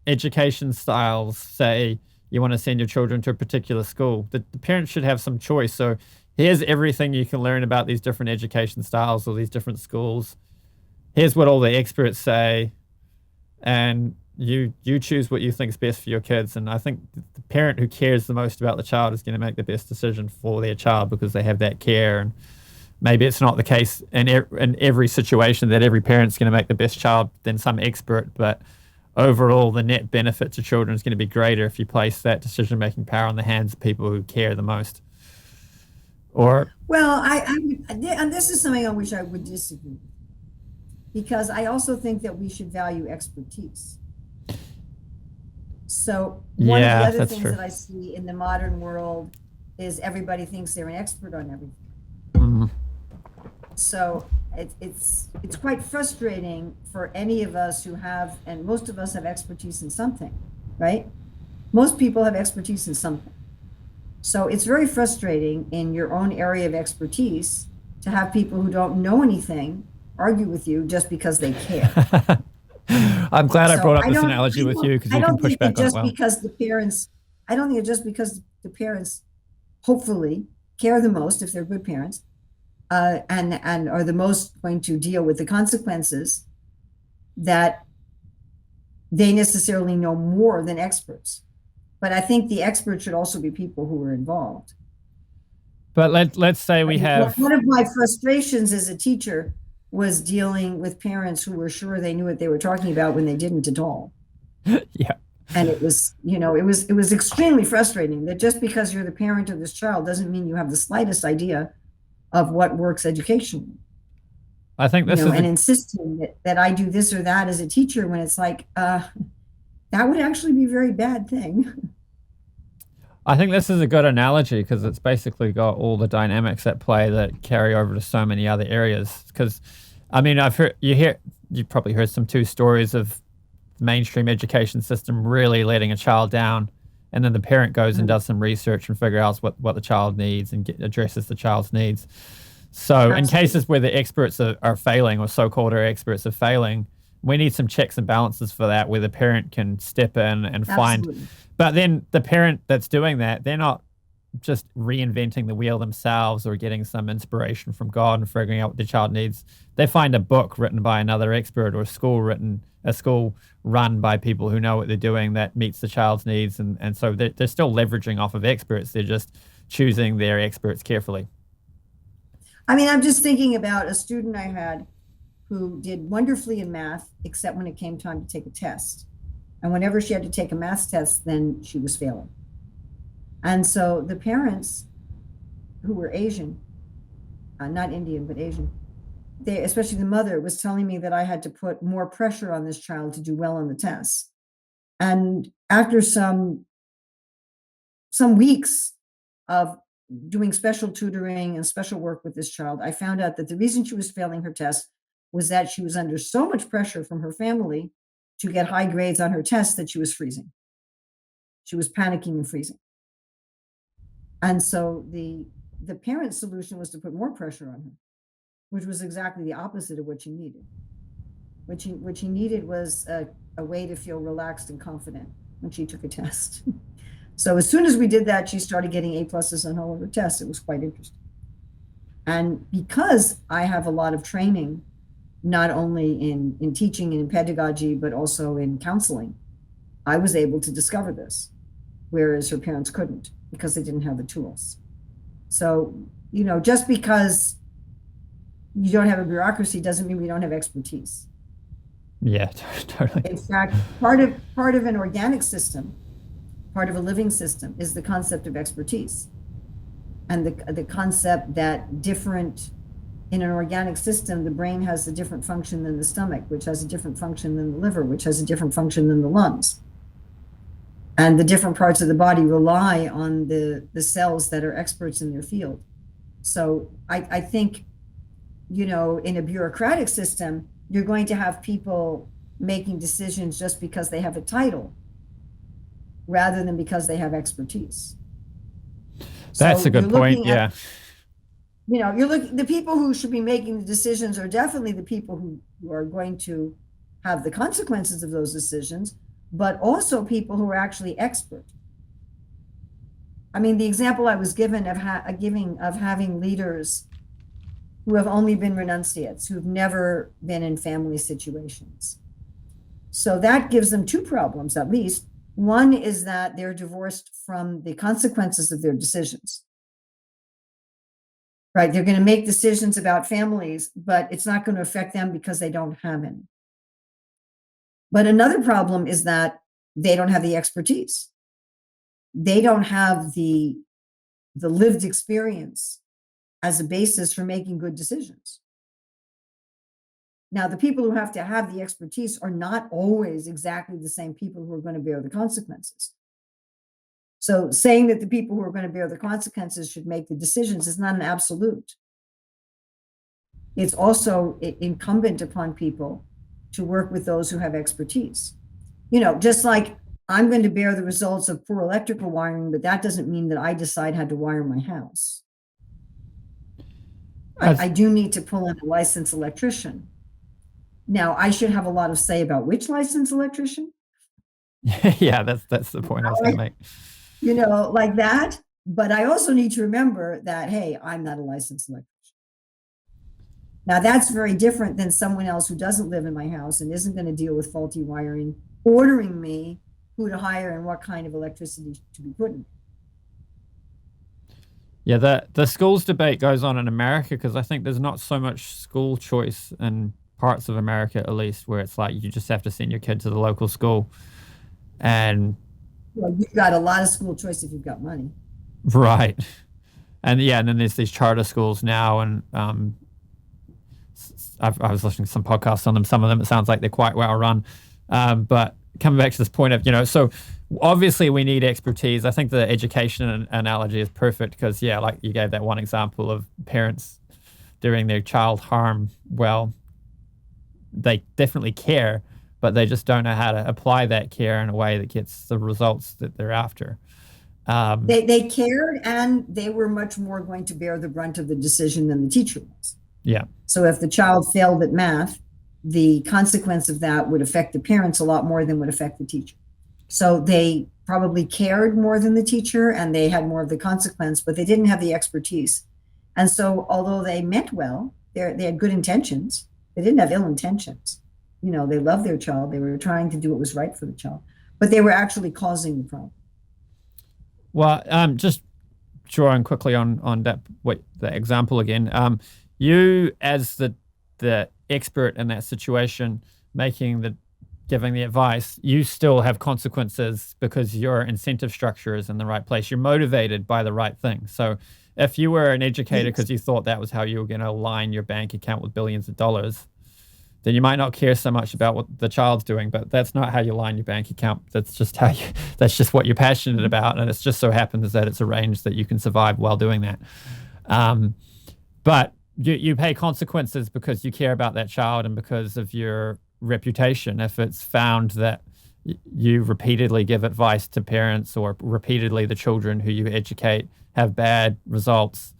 B: education styles. Say you want to send your children to a particular school, the parents should have some choice. So here's everything you can learn about these different education styles or these different schools. Here's what all the experts say, and you choose what you think is best for your kids. And I think the parent who cares the most about the child is going to make the best decision for their child because they have that care. And maybe it's not the case in every situation that every parent's going to make the best child than some expert, but overall the net benefit to children is going to be greater if you place that decision making power in the hands of people who care the most. Or
A: well, and this is something on which I would disagree, because I also think that we should value expertise. So one of the
B: yeah,
A: other
B: that's
A: things
B: true.
A: that I see in the modern world is everybody thinks they're an expert on everything.
B: Mhm.
A: So it's quite frustrating for any of us who have, and most of us have expertise in something, right? Most people have expertise in something. So it's very frustrating in your own area of expertise to have people who don't know anything argue with you just because they care.
B: I'm glad I
A: So
B: brought up this analogy with you because
A: I
B: you can
A: don't
B: push
A: think that
B: back on it
A: just
B: well.
A: because the parents, I don't think that just because the parents hopefully care the most if they're good parents, and are the most going to deal with the consequences, that they necessarily know more than experts. But I think the experts should also be people who are involved.
B: But let's say
A: I
B: we
A: mean,
B: have
A: one of my frustrations as a teacher was dealing with parents who were sure they knew what they were talking about when they didn't at all.
B: yeah.
A: And it was, it was extremely frustrating that just because you're the parent of this child doesn't mean you have the slightest idea of what works educationally.
B: I think this is
A: And
B: a
A: insisting that I do this or that as a teacher when it's like, that would actually be a very bad thing.
B: I think this is a good analogy because it's basically got all the dynamics at play that carry over to so many other areas. Because, I mean, you've probably heard some two stories of the mainstream education system really letting a child down, and then the parent goes and does some research and figures out what the child needs and addresses the child's needs. So, in
A: Absolutely.
B: cases where the experts are failing or so-called experts are failing, we need some checks and balances for that, where the parent can step in and find.
A: Absolutely.
B: But then the parent that's doing that, they're not just reinventing the wheel themselves or getting some inspiration from God and figuring out what the child needs. They find a book written by another expert or a school run by people who know what they're doing that meets the child's needs. And so they're still leveraging off of experts. They're just choosing their experts carefully.
A: I mean, I'm just thinking about a student I had who did wonderfully in math, except when it came time to take a test. And whenever she had to take a math test, then she was failing. And so the parents, who were Asian, not Indian, but Asian, especially the mother, was telling me that I had to put more pressure on this child to do well on the tests. And after some weeks of doing special tutoring and special work with this child, I found out that the reason she was failing her test was that she was under so much pressure from her family to get high grades on her test that she was freezing. She was panicking and freezing. And so the parent's solution was to put more pressure on her, which was exactly the opposite of what she needed. What she needed was a way to feel relaxed and confident when she took a test. So as soon as we did that, she started getting A+ on all of her tests. It was quite interesting. And because I have a lot of training, not only in teaching and in pedagogy, but also in counseling, I was able to discover this, whereas her parents couldn't because they didn't have the tools. So, just because you don't have a bureaucracy doesn't mean we don't have expertise.
B: Yeah, totally.
A: In fact, part of an organic system, part of a living system, is the concept of expertise, and the concept that in an organic system, the brain has a different function than the stomach, which has a different function than the liver, which has a different function than the lungs. And the different parts of the body rely on the cells that are experts in their field. So I think, in a bureaucratic system, you're going to have people making decisions just because they have a title rather than because they have expertise.
B: That's
A: So
B: a good
A: you're
B: point.
A: looking
B: Yeah.
A: at, you're looking, the people who should be making the decisions are definitely the people who are going to have the consequences of those decisions, but also people who are actually expert. I mean, the example I was given of having leaders who have only been renunciates, who've never been in family situations. So that gives them two problems, at least. One is that they're divorced from the consequences of their decisions. Right? They're going to make decisions about families, but it's not going to affect them because they don't have any. But another problem is that they don't have the expertise. They don't have the lived experience as a basis for making good decisions. Now, the people who have to have the expertise are not always exactly the same people who are going to bear the consequences. So saying that the people who are going to bear the consequences should make the decisions is not an absolute. It's also incumbent upon people to work with those who have expertise. Just like I'm going to bear the results of poor electrical wiring, but that doesn't mean that I decide how to wire my house. I do need to pull in a licensed electrician. Now, I should have a lot of say about which licensed electrician.
B: Yeah, that's the point I was going to make.
A: Like that. But I also need to remember that, hey, I'm not a licensed electrician. Now, that's very different than someone else who doesn't live in my house and isn't going to deal with faulty wiring, ordering me who to hire and what kind of electricity to be put in.
B: Yeah, the schools debate goes on in America because I think there's not so much school choice in parts of America, at least, where it's like you just have to send your kid to the local school. And
A: you've got a lot of school choice if you've got money.
B: Right. And then there's these charter schools now, and I was listening to some podcasts on them. Some of them, it sounds like they're quite well run. But coming back to this point of, so obviously we need expertise. I think the education analogy is perfect because, like you gave that one example of parents doing their child harm. Well, they definitely care, but they just don't know how to apply that care in a way that gets the results that they're after.
A: They cared, and they were much more going to bear the brunt of the decision than the teacher was.
B: Yeah.
A: So if the child failed at math, the consequence of that would affect the parents a lot more than would affect the teacher. So they probably cared more than the teacher, and they had more of the consequence, but they didn't have the expertise. And so although they meant well, they had good intentions, they didn't have ill intentions. They loved their child. They were trying to do what was right for the child, but they were actually causing the problem.
B: Well, just drawing quickly on that the example again. You as the expert in that situation, giving the advice, you still have consequences because your incentive structure is in the right place. You're motivated by the right thing. So if you were an educator because you thought that was how you were going to align your bank account with billions of dollars, then you might not care so much about what the child's doing, but that's not how you line your bank account. That's just that's just what you're passionate about. And it just so happens that it's arranged that you can survive while doing that. But you pay consequences because you care about that child and because of your reputation. If it's found that you repeatedly give advice to parents or repeatedly the children who you educate have bad results,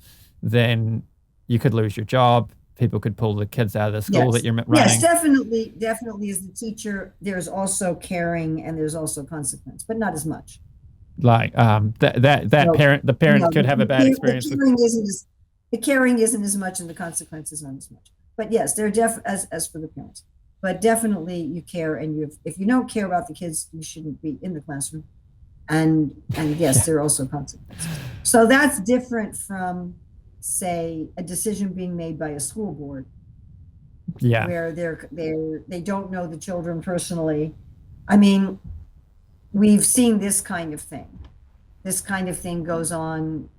B: then you could lose your job. People could pull the kids out of the school that you're running.
A: Yes, definitely as the teacher, there's also caring and there's also consequence, but not as much.
B: Like the parent could have a bad experience.
A: The caring isn't as much and the consequences aren't as much. But yes, they're as for the parents. But definitely you care, and if you don't care about the kids, you shouldn't be in the classroom. And yes, there are also consequences. So that's different from, say, a decision being made by a school board, where they don't know the children personally. I mean, we've seen this kind of thing. This kind of thing goes on,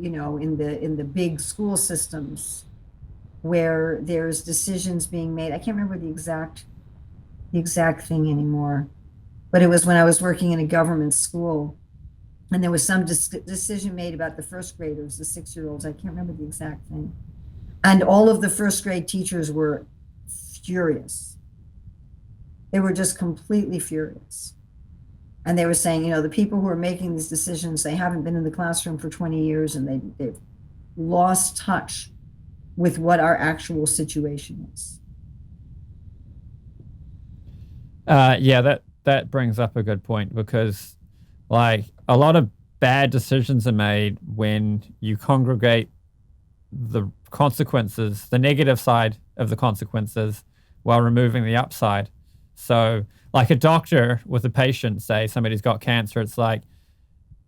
A: in the big school systems, where there's decisions being made. I can't remember the exact thing anymore, but it was when I was working in a government school. And there was some decision made about the first graders, the 6-year-olds. I can't remember the exact thing. And all of the first grade teachers were furious. They were just completely furious. And they were saying, the people who are making these decisions, they haven't been in the classroom for 20 years and they've lost touch with what our actual situation is.
B: Yeah, that brings up a good point, because like a lot of bad decisions are made when you congregate the consequences, the negative side of the consequences, while removing the upside. So like a doctor with a patient, say somebody's got cancer, it's like,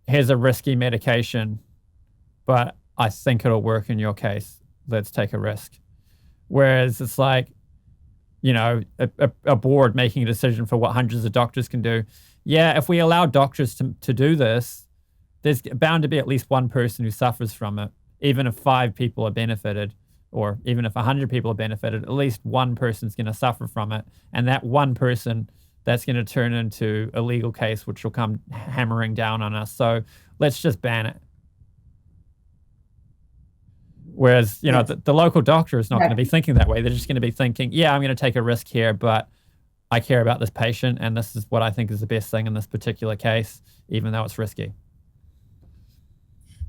B: here's a risky medication, but I think it'll work in your case. Let's take a risk. Whereas it's like, a board making a decision for what hundreds of doctors can do. Yeah, if we allow doctors to do this, there's bound to be at least one person who suffers from it. Even if 5 people are benefited, or even if 100 people are benefited, at least one person's going to suffer from it. And that one person, that's going to turn into a legal case, which will come hammering down on us. So let's just ban it. Whereas,
A: Yes.
B: the local doctor is not going to
A: Exactly.
B: be thinking that way. They're just going to be thinking, yeah, I'm going to take a risk here, but I care about this patient, and this is what I think is the best thing in this particular case, even though it's risky.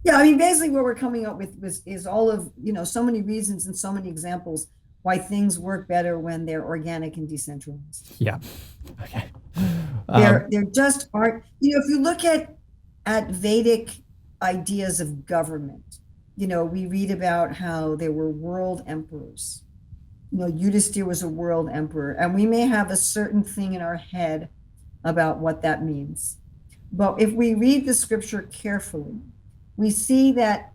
A: Yeah, I mean, basically what we're coming up with is all of, so many reasons and so many examples why things work better when they're organic and decentralized.
B: Yeah. Okay.
A: There just aren't, if you look at Vedic ideas of government, we read about how there were world emperors. Yudhisthira was a world emperor, and we may have a certain thing in our head about what that means. But if we read the scripture carefully, we see that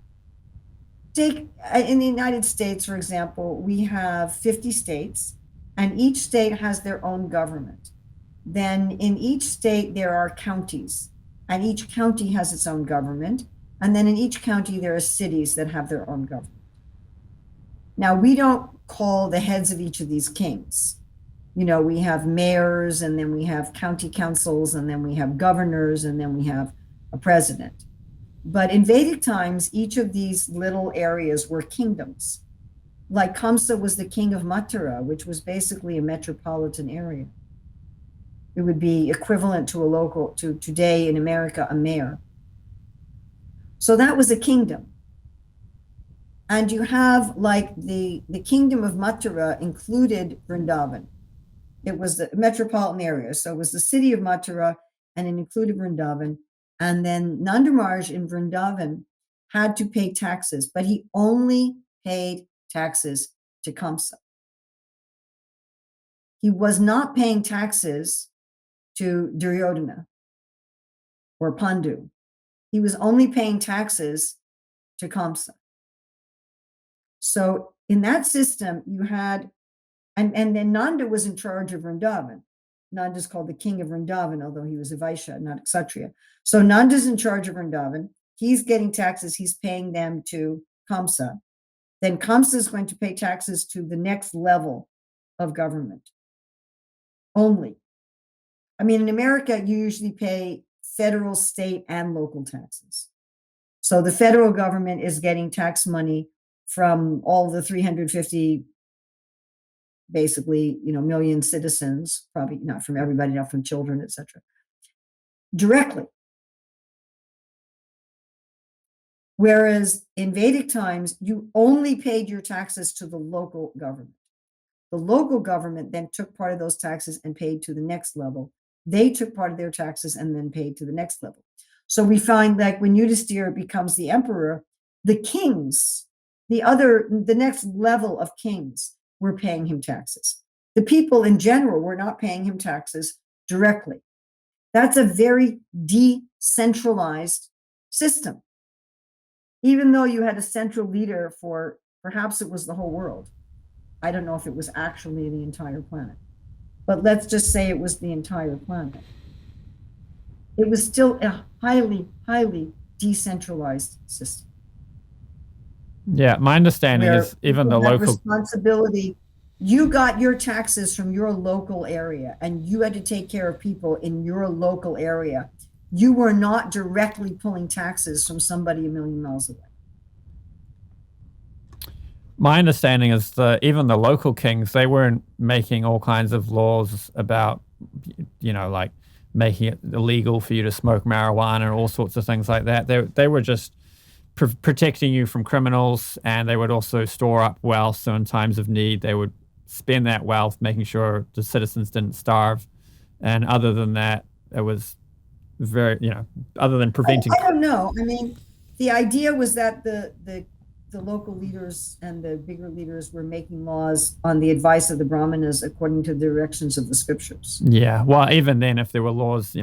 A: in the United States, for example, we have 50 states, and each state has their own government. Then in each state, there are counties, and each county has its own government. And then in each county, there are cities that have their own government. Now, we don't call the heads of each of these kings. We have mayors, and then we have county councils, and then we have governors, and then we have a president. But in Vedic times, each of these little areas were kingdoms. Like Kamsa was the king of Mathura, which was basically a metropolitan area. It would be equivalent to today in America, a mayor. So that was a kingdom. And you have like the kingdom of Mathura included Vrindavan. It was the metropolitan area. So it was the city of Mathura, and it included Vrindavan. And then Nanda Maharaj in Vrindavan had to pay taxes, but he only paid taxes to Kamsa. He was not paying taxes to Duryodhana or Pandu. He was only paying taxes to Kamsa. So in that system, you had, and then Nanda was in charge of Vrindavan. Nanda's called the king of Vrindavan, although he was a Vaishya, not a Kshatriya. So Nanda's in charge of Vrindavan. He's getting taxes. He's paying them to Kamsa. Then Kamsa is going to pay taxes to the next level of government only. I mean, in America, you usually pay federal, state, and local taxes. So the federal government is getting tax money from all the 350, basically, million citizens, probably not from everybody, not from children, etc., directly. Whereas in Vedic times, you only paid your taxes to the local government. The local government then took part of those taxes and paid to the next level. They took part of their taxes and then paid to the next level. So we find that when Yudhisthira becomes the emperor, the kings, the next level of kings were paying him taxes. The people in general were not paying him taxes directly. That's a very decentralized system. Even though you had a central leader for, perhaps it was the whole world. I don't know if it was actually the entire planet, but let's just say it was the entire planet. It was still a highly, highly decentralized system.
B: Yeah, my understanding is even the local
A: responsibility, you got your taxes from your local area, and you had to take care of people in your local area. You were not directly pulling taxes from somebody a million miles away.
B: My understanding is that even the local kings, they weren't making all kinds of laws about like making it illegal for you to smoke marijuana and all sorts of things like that. They were just protecting you from criminals, and they would also store up wealth. So in times of need, they would spend that wealth making sure the citizens didn't starve. And other than that, it was very, other than preventing.
A: I don't know. I mean, the idea was that the local leaders and the bigger leaders were making laws on the advice of the brahmanas according to the directions of the scriptures.
B: Yeah. Well, even then, if there were laws,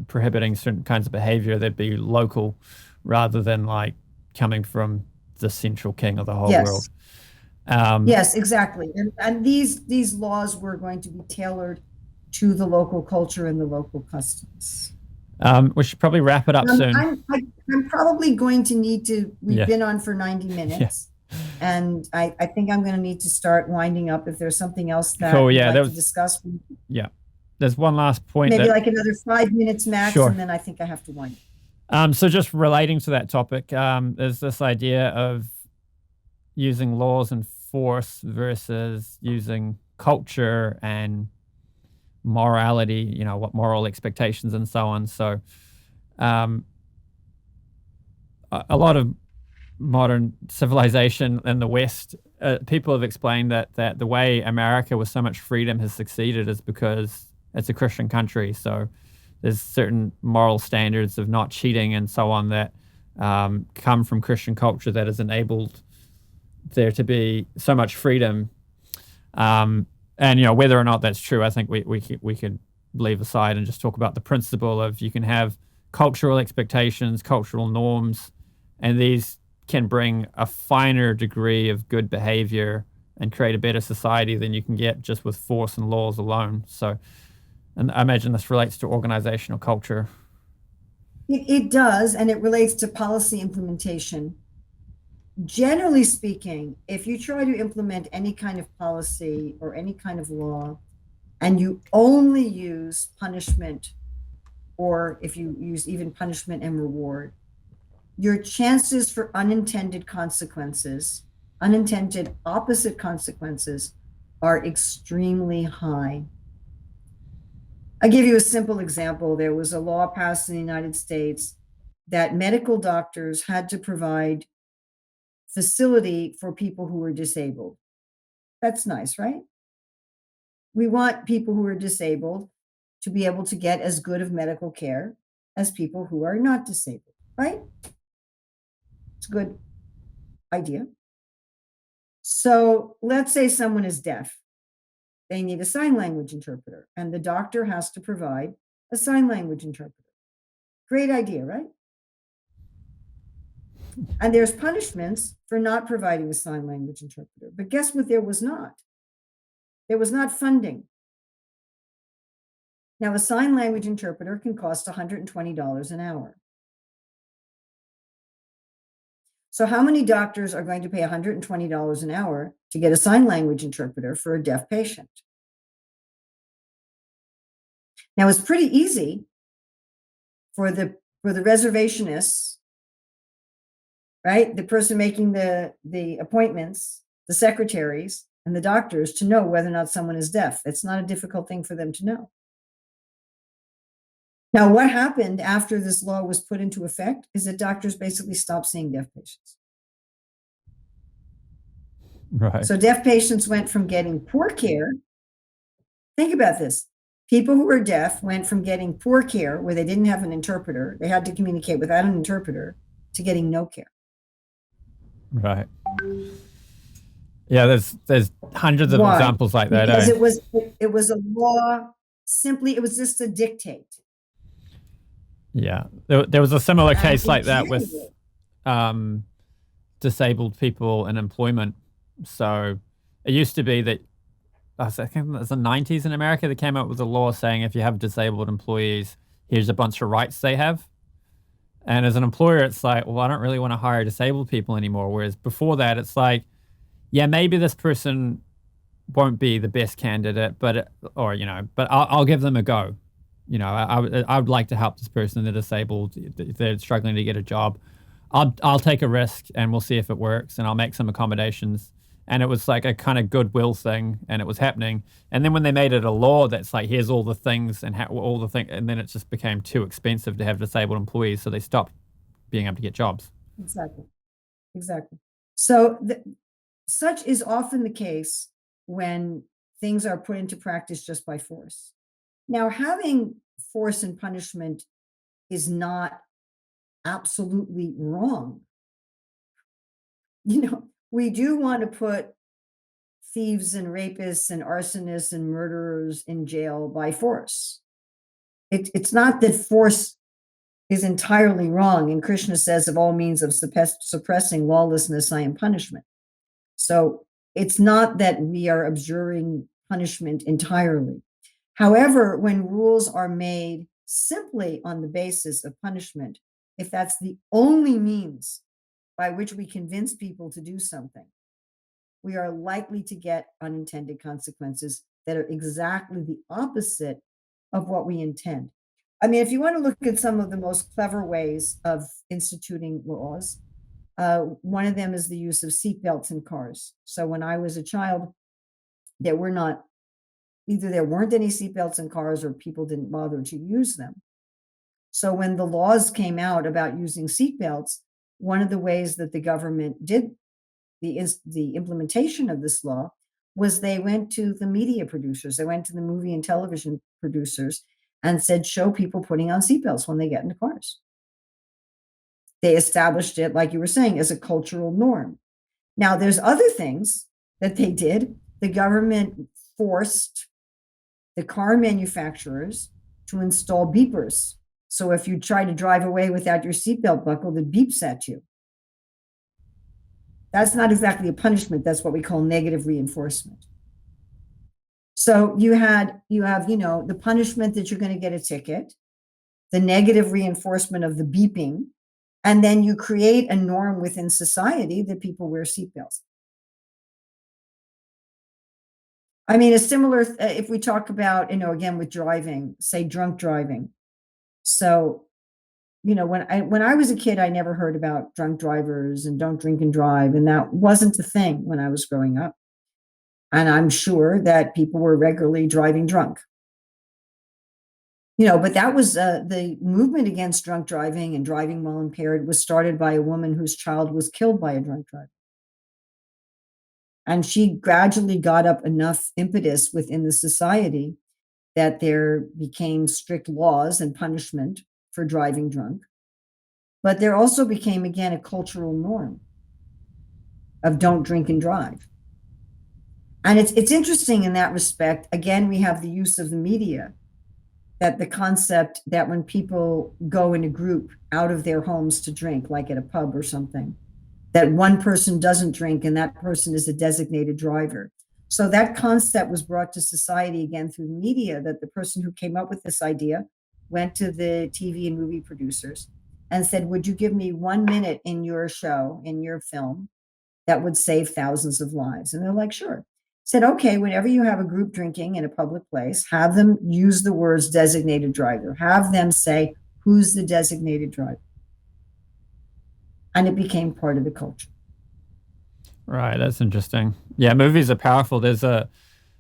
B: prohibiting certain kinds of behavior, they'd be local rather than like coming from the central king of the whole world.
A: Yes, exactly. And these laws were going to be tailored to the local culture and the local customs.
B: We should probably wrap it up soon.
A: I'm probably going to need to, we've been on for 90 minutes. Yeah. And I think I'm going to need to start winding up. If there's something else that we'd like to discuss.
B: Yeah. There's one last point.
A: Maybe like another 5 minutes max, sure. And then I think I have to wind up.
B: So just relating to that topic, there's this idea of using laws and force versus using culture and morality, what moral expectations and so on. So a lot of modern civilization in the West, people have explained that the way America with so much freedom has succeeded is because it's a Christian country. So there's certain moral standards of not cheating and so on that come from Christian culture that has enabled there to be so much freedom. And whether or not that's true, I think we could leave aside and just talk about the principle of you can have cultural expectations, cultural norms, and these can bring a finer degree of good behavior and create a better society than you can get just with force and laws alone. So, and I imagine this relates to organizational culture.
A: It does, and it relates to policy implementation. Generally speaking, if you try to implement any kind of policy or any kind of law, and you only use punishment, or if you use even punishment and reward, your chances for unintended consequences, unintended opposite consequences, are extremely high. I'll give you a simple example. There was a law passed in the United States that medical doctors had to provide facility for people who were disabled. That's nice, right? We want people who are disabled to be able to get as good of medical care as people who are not disabled, right? It's a good idea. So let's say someone is deaf. They need a sign language interpreter, and the doctor has to provide a sign language interpreter. Great idea, right? And there's punishments for not providing a sign language interpreter. But guess what there was not? There was not funding. Now, a sign language interpreter can cost $120 an hour. So how many doctors are going to pay $120 an hour to get a sign language interpreter for a deaf patient? Now, it's pretty easy for the reservationists, right? The person making the appointments, the secretaries, and the doctors to know whether or not someone is deaf. It's not a difficult thing for them to know. Now, what happened after this law was put into effect is that doctors basically stopped seeing deaf patients.
B: Right.
A: So deaf patients went from getting poor care. Think about this. People who were deaf went from getting poor care where they didn't have an interpreter, they had to communicate without an interpreter, to getting no care.
B: Right. Yeah, there's hundreds of examples like that.
A: Because it was a law, simply, it was just a dictate.
B: Yeah, there was a similar case like that with disabled people in employment. So it used to be that, I think it was the 90s in America, that came up with a law saying if you have disabled employees, here's a bunch of rights they have. And as an employer, it's like, well, I don't really want to hire disabled people anymore. Whereas before that, it's like, yeah, maybe this person won't be the best candidate, but I'll give them a go. I would like to help this person. They're disabled. They're struggling to get a job. I'll take a risk and we'll see if it works, and I'll make some accommodations. and it was like a kind of goodwill thing, and it was happening. And then when they made it a law, that's like, here's all the things and all the things, and then it just became too expensive to have disabled employees, so they stopped being able to get jobs.
A: Exactly. Exactly. So such is often the case when things are put into practice just by force. Now, having force and punishment is not absolutely wrong. We do want to put thieves and rapists and arsonists and murderers in jail by force. It's not that force is entirely wrong. And Krishna says, of all means of suppressing lawlessness, I am punishment. So it's not that we are abjuring punishment entirely. However, when rules are made simply on the basis of punishment, if that's the only means by which we convince people to do something, we are likely to get unintended consequences that are exactly the opposite of what we intend. I mean, if you want to look at some of the most clever ways of instituting laws, one of them is the use of seatbelts in cars. So when I was a child, there weren't any seatbelts in cars, or people didn't bother to use them. So when the laws came out about using seatbelts, one of the ways that the government did the implementation of this law was they went to the media producers, they went to the movie and television producers and said, show people putting on seatbelts when they get into cars. They established it, like you were saying, as a cultural norm. Now, there's other things that they did. The government forced the car manufacturers to install beepers. So if you try to drive away without your seatbelt buckled, it beeps at you. That's not exactly a punishment. That's what we call negative reinforcement. So you have, the punishment that you're going to get a ticket, the negative reinforcement of the beeping, and then you create a norm within society that people wear seatbelts. I mean, a similar, if we talk about, again, with driving, say drunk driving. So, when I was a kid, I never heard about drunk drivers and don't drink and drive. And that wasn't the thing when I was growing up. And I'm sure that people were regularly driving drunk. But that was the movement against drunk driving and driving while impaired was started by a woman whose child was killed by a drunk driver. And she gradually got up enough impetus within the society that there became strict laws and punishment for driving drunk. But there also became, again, a cultural norm of don't drink and drive. And it's interesting in that respect. Again, we have the use of the media, that the concept that when people go in a group out of their homes to drink, like at a pub or something, that one person doesn't drink and that person is a designated driver. So that concept was brought to society again through the media, that the person who came up with this idea went to the TV and movie producers and said, would you give me 1 minute in your show, in your film, that would save thousands of lives? And they're like, sure. Said, okay, whenever you have a group drinking in a public place, have them use the words designated driver. Have them say, who's the designated driver? And it became part of the culture.
B: Right, that's interesting. Yeah, movies are powerful. There's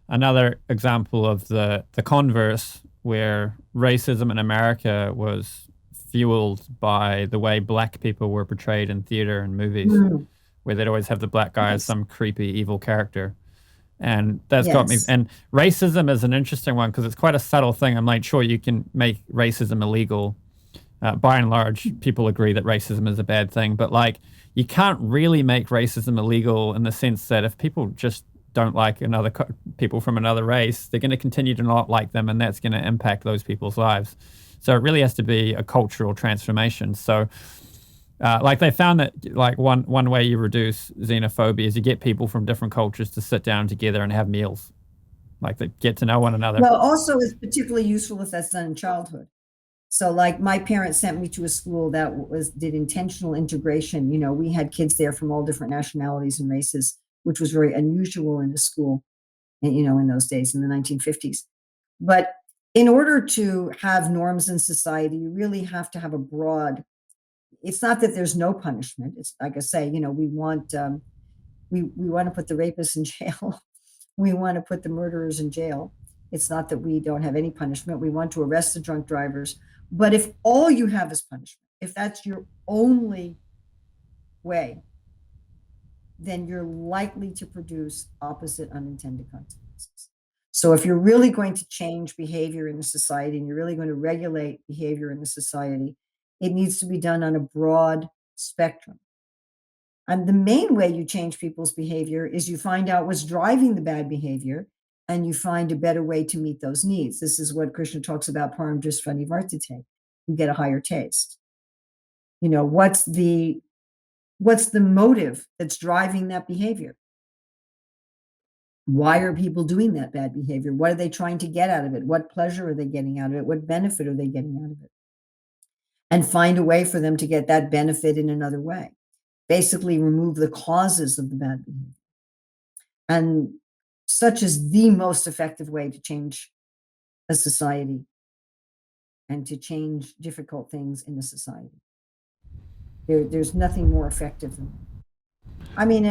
B: another example of the converse, where racism in America was fueled by the way black people were portrayed in theater and movies, where they'd always have the black guy as some creepy, evil character. And that's got me. And racism is an interesting one because it's quite a subtle thing. I'm like, sure, you can make racism illegal. By and large, people agree that racism is a bad thing. But like, you can't really make racism illegal in the sense that if people just don't like people from another race, they're going to continue to not like them, and that's going to impact those people's lives. So it really has to be a cultural transformation. So like they found that like one way you reduce xenophobia is you get people from different cultures to sit down together and have meals. Like they get to know one another.
A: Well, also it's particularly useful if that's done in childhood. So like my parents sent me to a school that did intentional integration. We had kids there from all different nationalities and races, which was very unusual in a school, in those days, in the 1950s. But in order to have norms in society, you really have to have a broad, it's not that there's no punishment. It's like I say, we want We want to put the rapists in jail. We want to put the murderers in jail. It's not that we don't have any punishment. We want to arrest the drunk drivers. But if all you have is punishment, if that's your only way, then you're likely to produce opposite unintended consequences. So if you're really going to change behavior in a society and you're really going to regulate behavior in a society, it needs to be done on a broad spectrum. And the main way you change people's behavior is you find out what's driving the bad behavior and you find a better way to meet those needs. This is what Krishna talks about, param dristvani vartate. You get a higher taste. You know, what's the motive that's driving that behavior? Why are people doing that bad behavior? What are they trying to get out of it? What pleasure are they getting out of it? What benefit are they getting out of it? And find a way for them to get that benefit in another way. Basically remove the causes of the bad behavior. And such is the most effective way to change a society and to change difficult things in a society. There's nothing more effective than that. I mean,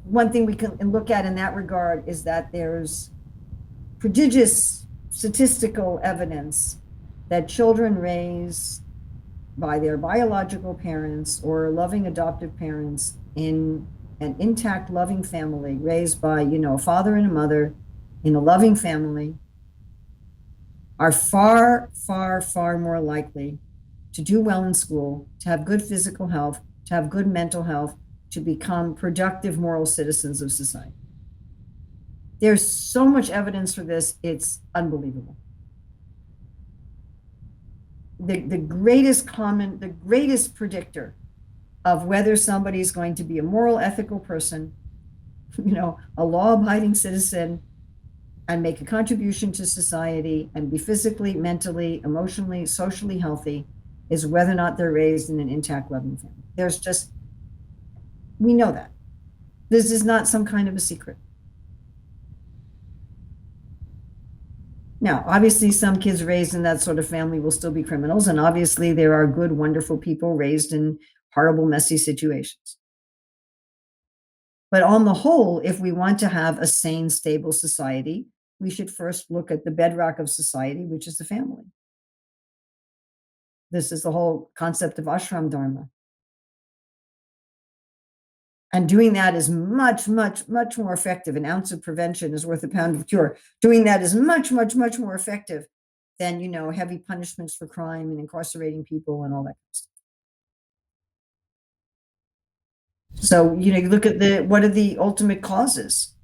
A: one thing we can look at in that regard is that there's prodigious statistical evidence that children raised by their biological parents or loving adoptive parents in an intact, loving family, raised by, a father and a mother in a loving family, are far, far, far more likely to do well in school, to have good physical health, to have good mental health, to become productive moral citizens of society. There's so much evidence for this, it's unbelievable. The greatest predictor of whether somebody's going to be a moral, ethical person, a law-abiding citizen, and make a contribution to society and be physically, mentally, emotionally, socially healthy is whether or not they're raised in an intact, loving family. We know that. This is not some kind of a secret. Now, obviously, some kids raised in that sort of family will still be criminals, and obviously there are good, wonderful people raised in horrible, messy situations. But on the whole, if we want to have a sane, stable society, we should first look at the bedrock of society, which is the family. This is the whole concept of ashram dharma. And doing that is much, much, much more effective. An ounce of prevention is worth a pound of cure. Doing that is much, much, much more effective than, heavy punishments for crime and incarcerating people and all that kind of stuff. So, you look at what are the ultimate causes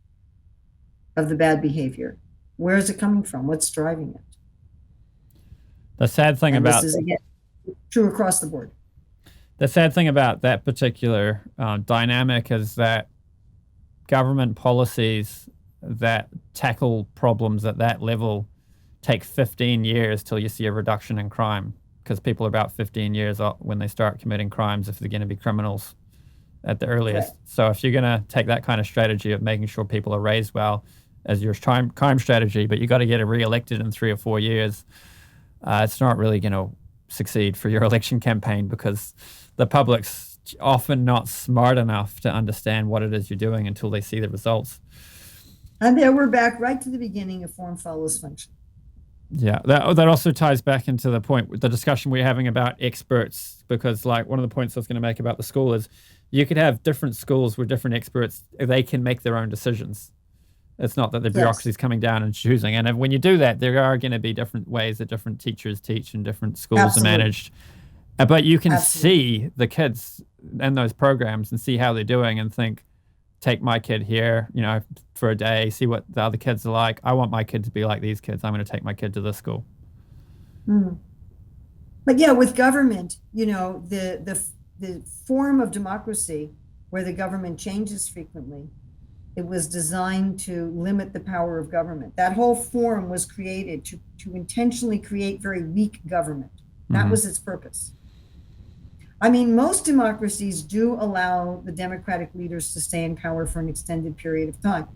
A: of the bad behavior? Where is it coming from? What's driving it?
B: The sad thing about
A: this is, again, true across the board.
B: The sad thing about that particular dynamic is that government policies that tackle problems at that level take 15 years till you see a reduction in crime, because people are about 15 years when they start committing crimes if they're going to be criminals at the earliest. Right. So if you're going to take that kind of strategy of making sure people are raised well as your crime strategy, but you got to get re-elected in 3 or 4 years, it's not really going to succeed for your election campaign, because the public's often not smart enough to understand what it is you're doing until they see the results.
A: And there we're back right to the beginning of form follows function.
B: Yeah, that also ties back into the discussion we're having about experts, because like one of the points I was going to make about the school is you could have different schools with different experts. They can make their own decisions. It's not that the bureaucracy is coming down and choosing. And when you do that, there are going to be different ways that different teachers teach and different schools are managed. But you can see the kids in those programs and see how they're doing and think, take my kid here, for a day, see what the other kids are like. I want my kid to be like these kids. I'm going to take my kid to this school.
A: Mm. But yeah, with government, the form of democracy where the government changes frequently, it was designed to limit the power of government. That whole form was created to intentionally create very weak government. That was its purpose. I mean, most democracies do allow the democratic leaders to stay in power for an extended period of time.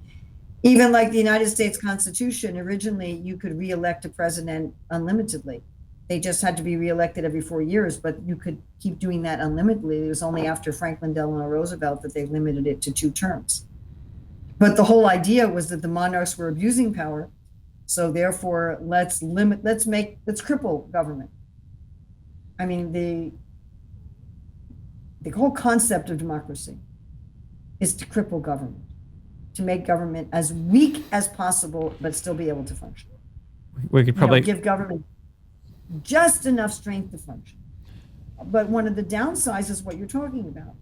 A: Even like the United States Constitution, originally you could re-elect a president unlimitedly. They just had to be reelected every 4 years, but you could keep doing that unlimitedly. It was only after Franklin Delano Roosevelt that they limited it to 2 terms. But the whole idea was that the monarchs were abusing power. So therefore, let's cripple government. I mean, the whole concept of democracy is to cripple government, to make government as weak as possible, but still be able to function.
B: We could probably
A: give government just enough strength to function. But one of the downsides is what you're talking about,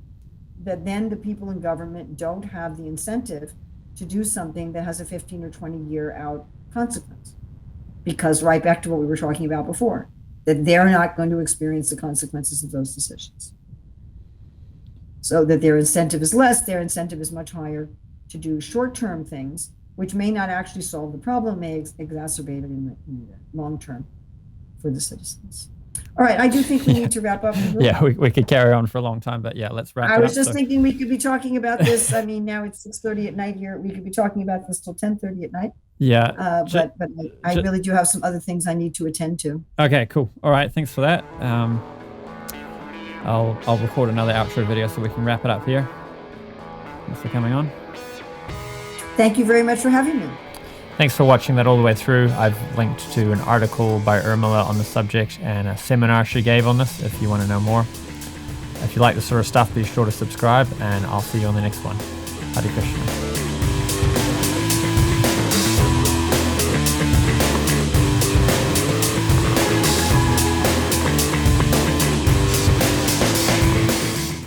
A: that then the people in government don't have the incentive to do something that has a 15 or 20 year out consequence. Because right back to what we were talking about before, that they're not going to experience the consequences of those decisions. So that their incentive is less, their incentive is much higher to do short-term things, which may not actually solve the problem, may exacerbate it in the long term for the citizens. All right, I do think we need to wrap up.
B: Yeah, we could carry on for a long time, but yeah, let's wrap it up.
A: I was just thinking we could be talking about this. I mean, now it's 6:30 at night here. We could be talking about this till 10:30 at night.
B: Yeah.
A: But I really do have some other things I need to attend to.
B: Okay, cool. All right, thanks for that. I'll record another outro video so we can wrap it up here. Thanks for coming on.
A: Thank you very much for having me.
B: Thanks for watching that all the way through. I've linked to an article by Urmila on the subject and a seminar she gave on this if you want to know more. If you like this sort of stuff, be sure to subscribe, and I'll see you on the next one. Hare Krishna.